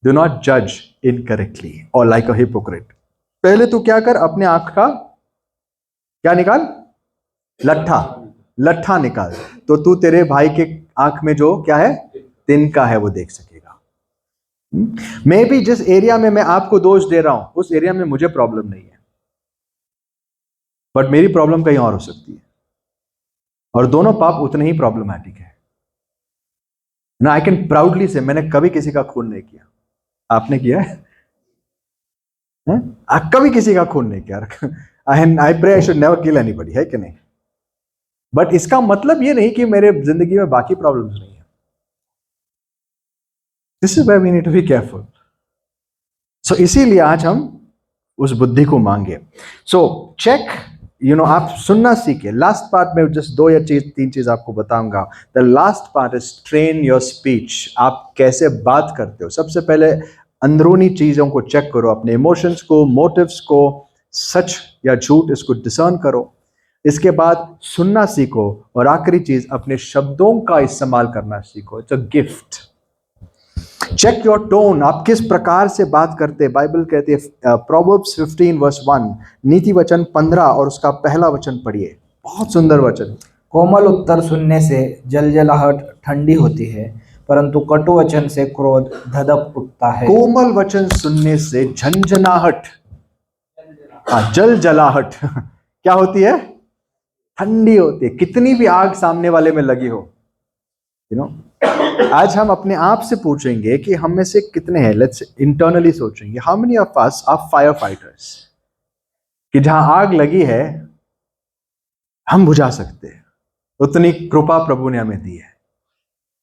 डू नॉट जज इनकरेक्टली और लाइक अ हिपोक्रेट। पहले तू क्या कर, अपने आंख का क्या निकाल, लट्ठा, लट्ठा निकाल, तो तू तेरे भाई के आंख में जो क्या है तिनका है वो देख सकेगा। मे बी जिस एरिया में मैं आपको दोष दे रहा हूं उस एरिया में मुझे प्रॉब्लम नहीं है, बट मेरी प्रॉब्लम कहीं और हो सकती है, और दोनों पाप उतने ही प्रॉब्लमैटिक है ना। आई कैन प्राउडली से मैंने कभी किसी का खून नहीं किया। आपने किया है? कभी किसी का खून नहीं किया। I pray I should never kill anybody, है कि नहीं? बट इसका मतलब ये नहीं कि मेरे जिंदगी में बाकी प्रॉब्लम्स नहीं है। This is where we need to be careful. So इसीलिए आज हम उस बुद्धि को मांगे। सो चेक, आप सुनना सीखे। लास्ट पार्ट में जस्ट 2 या 3 चीज आपको बताऊंगा। The last part is train your speech. आप कैसे बात करते हो। सबसे पहले अंदरूनी चीजों को चेक करो, अपने इमोशंस को, मोटिव्स को, सच या झूठ इसको डिसर्न करो। इसके बाद सुनना सीखो, और आखिरी चीज अपने शब्दों का इस्तेमाल करना सीखो। It's a gift. Check your tone, आप किस प्रकार से बात करते हैं। बाइबल कहती है प्रोवर्ब्स 15 वर्स 1, नीति वचन 15 और उसका पहला वचन पढ़िए, बहुत सुंदर वचन। कोमल उत्तर सुनने से जलजलाहट ठंडी होती है, परंतु कटु वचन से क्रोध धधक उठता है। कोमल वचन सुनने से झंझनाहट, जल जलाहट क्या होती है? ठंडी होती है। कितनी भी आग सामने वाले में लगी हो, आज हम अपने आप से पूछेंगे कि हम में से कितने हैं, लेट्स इंटरनली सोचेंगे, how many of us are fire fighters, कि जहां आग लगी है हम बुझा सकते हैं, उतनी कृपा प्रभु ने हमें दी है।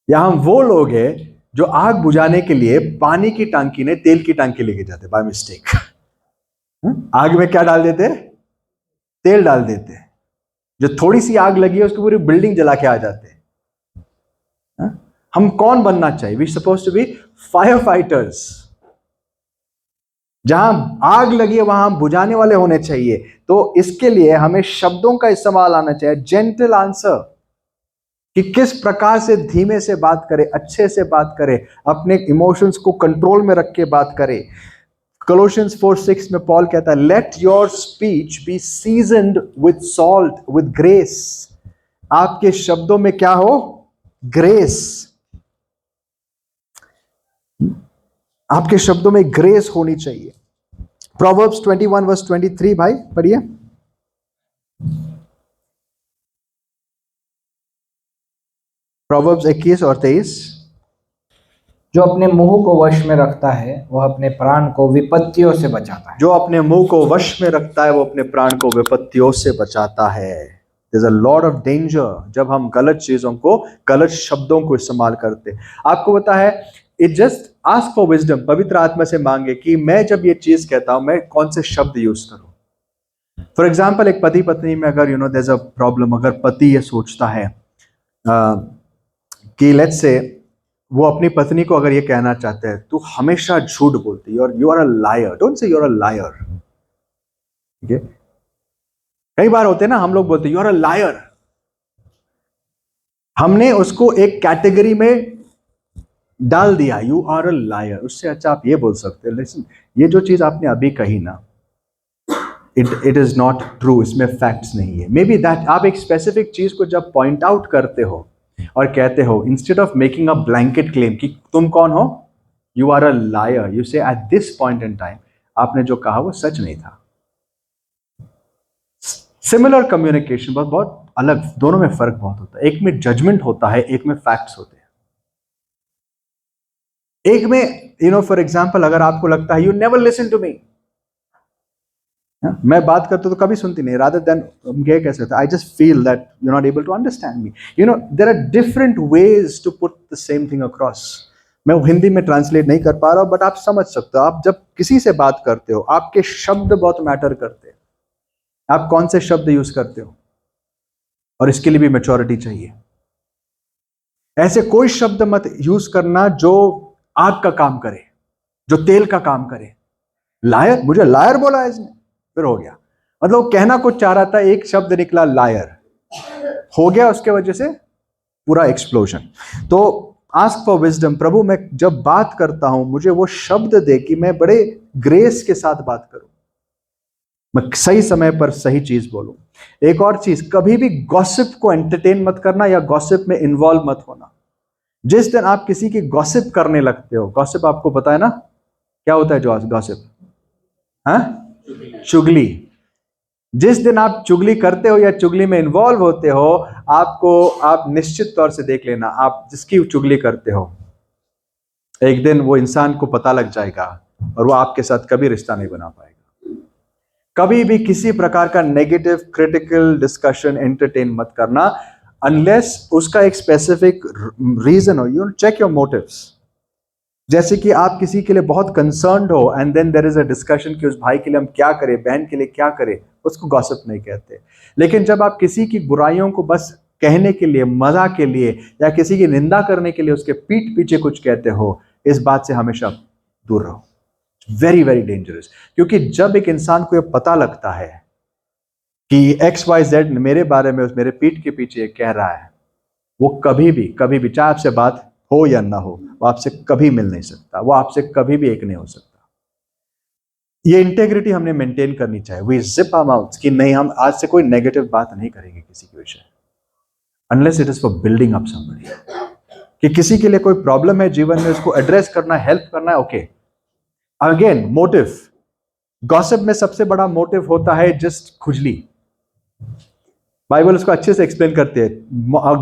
या हम वो लोग हैं जो आग बुझाने के लिए पानी की टांकी ने तेल की टांकी लेके जाते बाय मिस्टेक। आग में क्या डाल देते? तेल डाल देते। जो थोड़ी सी आग लगी है उसकी पूरी बिल्डिंग जला के आ जाते हैं। हम कौन बनना चाहिए? We suppose to be fire fighters. जहां आग लगी है वहां हम बुझाने वाले होने चाहिए। तो इसके लिए हमें शब्दों का इस्तेमाल आना चाहिए, जेंटल आंसर, कि किस प्रकार से धीमे से बात करें, अच्छे से बात करें, अपने इमोशंस को कंट्रोल में रख के बात करें। Colossians 4:6 में पॉल कहता है, let your speech be seasoned with salt with grace. आपके शब्दों में क्या हो? ग्रेस। आपके शब्दों में ग्रेस होनी चाहिए। Proverbs 21 verse 23, भाई पढ़िए। Proverbs 21 और 23। जो अपने मुंह को वश में रखता है वह अपने प्राण को विपत्तियों से बचाता है। जो अपने मुंह को वश में रखता है वो अपने प्राण को विपत्तियों से बचाता है। There's a lot of danger जब हम गलत चीजों को, गलत शब्दों को इस्तेमाल करते। आपको पता है, it just ask for wisdom, पवित्र आत्मा से मांगे कि मैं जब ये चीज कहता हूं मैं कौन से शब्द यूज करूं। फॉर एग्जाम्पल, एक पति पत्नी में अगर there's a प्रॉब्लम, अगर पति ये सोचता है कि लेट्स से वो अपनी पत्नी को अगर ये कहना चाहते हैं, तू हमेशा झूठ बोलती है, you are a liar, don't say you are a liar. ठीक है? कई बार होते हैं ना, हम लोग बोलते हैं यू आर अ लायर। हमने उसको एक कैटेगरी में डाल दिया, यू आर अ लायर। उससे अच्छा आप ये बोल सकते हैं, लिसन, ये जो चीज आपने अभी कही ना, इट इज नॉट ट्रू, इसमें फैक्ट्स नहीं है। मे बी दैट, आप एक स्पेसिफिक चीज को जब पॉइंट आउट करते हो और कहते हो, instead of making a blanket claim कि तुम कौन हो, you are a liar, you say at this point in time आपने जो कहा वो सच नहीं था। सिमिलर कम्युनिकेशन बहुत अलग, दोनों में फर्क बहुत होता है। एक में जजमेंट होता है, एक में फैक्ट्स होते हैं। एक में फॉर एग्जाम्पल, अगर आपको लगता है you never listen to me, मैं बात करता तो कभी सुनती नहीं, रादर देन ये कैसे होता है, I just feel that you not able to understand me. There are different ways to put the same thing across. मैं हिंदी में ट्रांसलेट नहीं कर पा रहा हूं, बट आप समझ सकते हो। आप जब किसी से बात करते हो, आपके शब्द बहुत मैटर करते हैं। आप कौन से शब्द यूज करते हो, और इसके लिए भी मैच्योरिटी चाहिए। ऐसे कोई शब्द मत यूज करना जो आग का काम करे, जो तेल का काम करे। लायर, मुझे लायर बोला है इसने, फिर हो गया। मतलब कहना कुछ चाह रहा था, एक शब्द निकला लायर, हो गया उसके वजह से पूरा एक्सप्लोजन। तो आस्क फॉर विजडम, प्रभु मैं जब बात करता हूं मुझे वो शब्द दे कि मैं बड़े ग्रेस के साथ बात करूं, मैं सही समय पर सही चीज बोलूं। एक और चीज, कभी भी गॉसिप को एंटरटेन मत करना या गॉसिप में इन्वॉल्व मत होना। जिस दिन आप किसी की गॉसिप करने लगते हो, गॉसिप आपको पता है ना क्या होता है? जो गॉसिप, हाँ, चुगली। जिस दिन आप चुगली करते हो या चुगली में इन्वॉल्व होते हो, आप निश्चित तौर से देख लेना, आप जिसकी चुगली करते हो एक दिन वो इंसान को पता लग जाएगा और वो आपके साथ कभी रिश्ता नहीं बना पाएगा। कभी भी किसी प्रकार का नेगेटिव क्रिटिकल डिस्कशन एंटरटेन मत करना अनलेस उसका एक स्पेसिफिक रीजन हो। You check your motives. जैसे कि आप किसी के लिए बहुत कंसर्न्ड हो and then there is a discussion कि उस भाई के लिए हम क्या करें, बहन के लिए क्या करें, उसको गॉसिप नहीं कहते। लेकिन जब आप किसी की बुराइयों को बस कहने के लिए, मजा के लिए या किसी की निंदा करने के लिए उसके पीठ पीछे कुछ कहते हो, इस बात से हमेशा दूर रहो। Very very dangerous. क्योंकि जब एक इंसान को यह पता लगता है कि XYZ मेरे बारे में मेरे पीठ के पीछे कह रहा है, वो कभी भी चाहे आपसे बात हो या ना हो, वो आपसे कभी मिल नहीं सकता, वो आपसे कभी भी एक नहीं हो सकता। ये इंटेग्रिटी हमने मेंटेन करनी चाहिए। वी जिप आवर माउथ्स कि नहीं, हम आज से कोई नेगेटिव बात नहीं करेंगे किसी के विषय, unless it is for building up somebody. कि किसी के लिए कोई प्रॉब्लम है जीवन में, उसको एड्रेस करना, हेल्प करना है, ओके। अगेन मोटिव, गॉसिप में सबसे बड़ा मोटिव होता है जस्ट खुजली। बाइबल उसको अच्छे से एक्सप्लेन करती है।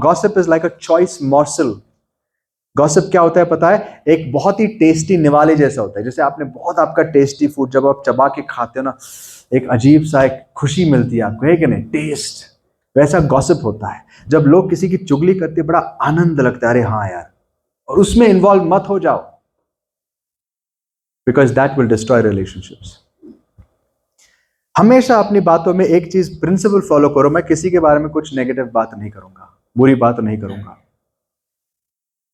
Gossip is like a choice morsel. Gossip क्या होता है पता है? एक बहुत ही टेस्टी निवाले जैसा होता है। जैसे आपने बहुत आपका टेस्टी फूड जब आप चबा के खाते हो ना, एक अजीब सा एक खुशी मिलती है आपको, है कि नहीं? टेस्ट। वैसा गॉसिप होता है। जब लोग किसी की चुगली करते हैं, बड़ा आनंद लगता है, अरे हाँ यार, और उसमें इन्वॉल्व मत हो जाओ, because that will destroy relationships. हमेशा अपनी बातों में एक चीज प्रिंसिपल फॉलो करो, मैं किसी के बारे में कुछ नेगेटिव बात नहीं करूंगा, बुरी बात नहीं करूंगा।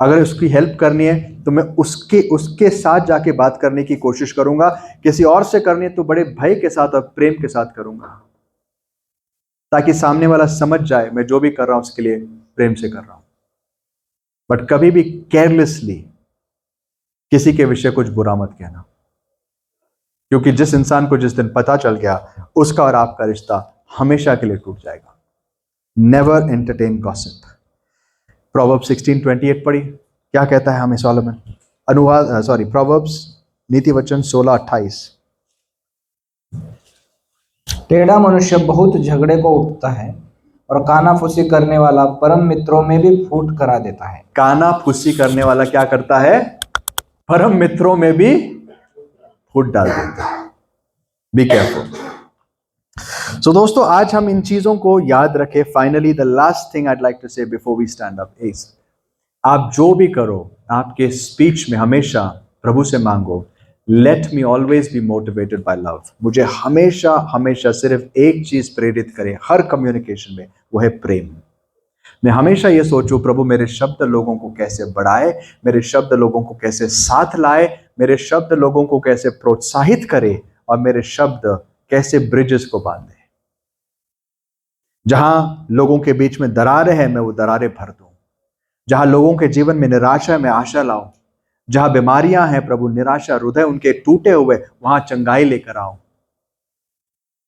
अगर उसकी हेल्प करनी है तो मैं उसके साथ जाके बात करने की कोशिश करूंगा। किसी और से करनी है तो बड़े भय के साथ और प्रेम के साथ करूंगा, ताकि सामने वाला समझ जाए मैं जो भी कर रहा हूं उसके लिए प्रेम से कर रहा हूं। बट कभी भी केयरलेसली किसी के विषय कुछ बुरा मत कहना, क्योंकि जिस इंसान को जिस दिन पता चल गया, उसका और आपका रिश्ता हमेशा के लिए टूट जाएगा। Never entertain gossip. प्रोवर्ब्स 16:28 पढ़ी, क्या कहता है हमें सोलोमन? प्रोवर्ब्स नीति वचन 16:28। टेढ़ा मनुष्य बहुत झगड़े को उठता है और कानाफूसी करने वाला परम मित्रों में भी फूट करा देता है। कानाफूसी करने वाला क्या करता है? परम मित्रों में भी फूट डाल देता है। B careful. सो दोस्तों, आज हम इन चीजों को याद रखें। Finally the last thing I'd like to say before we stand up is, आप जो भी करो आपके स्पीच में हमेशा प्रभु से मांगो, let me always be motivated by love. मुझे हमेशा हमेशा सिर्फ एक चीज प्रेरित करे हर कम्युनिकेशन में, वो है प्रेम। मैं हमेशा ये सोचूं, प्रभु मेरे शब्द लोगों को कैसे बढ़ाए, मेरे शब्द लोगों को कैसे साथ लाए, मेरे शब्द लोगों को कैसे प्रोत्साहित करे, और मेरे शब्द कैसे ब्रिजेस को बांधे। जहां लोगों के बीच में दरारें हैं, मैं वो दरारें भर दूं। जहां लोगों के जीवन में निराशा है, मैं आशा लाऊं। जहां बीमारियां हैं प्रभु, निराशा, हृदय उनके टूटे हुए, वहां चंगाई लेकर आऊं।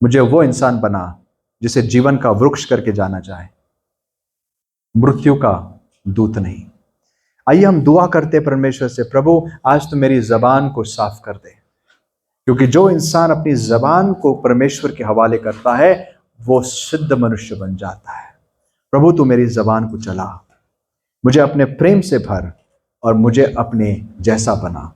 मुझे वो इंसान बना जिसे जीवन का वृक्ष करके जाना चाहे, मृत्यु का दूत नहीं। आइए हम दुआ करते परमेश्वर से, प्रभु आज तो मेरी जबान को साफ कर दे, क्योंकि जो इंसान अपनी जबान को परमेश्वर के हवाले करता है वो सिद्ध मनुष्य बन जाता है। प्रभु तू मेरी जबान को चला, मुझे अपने प्रेम से भर और मुझे अपने जैसा बना।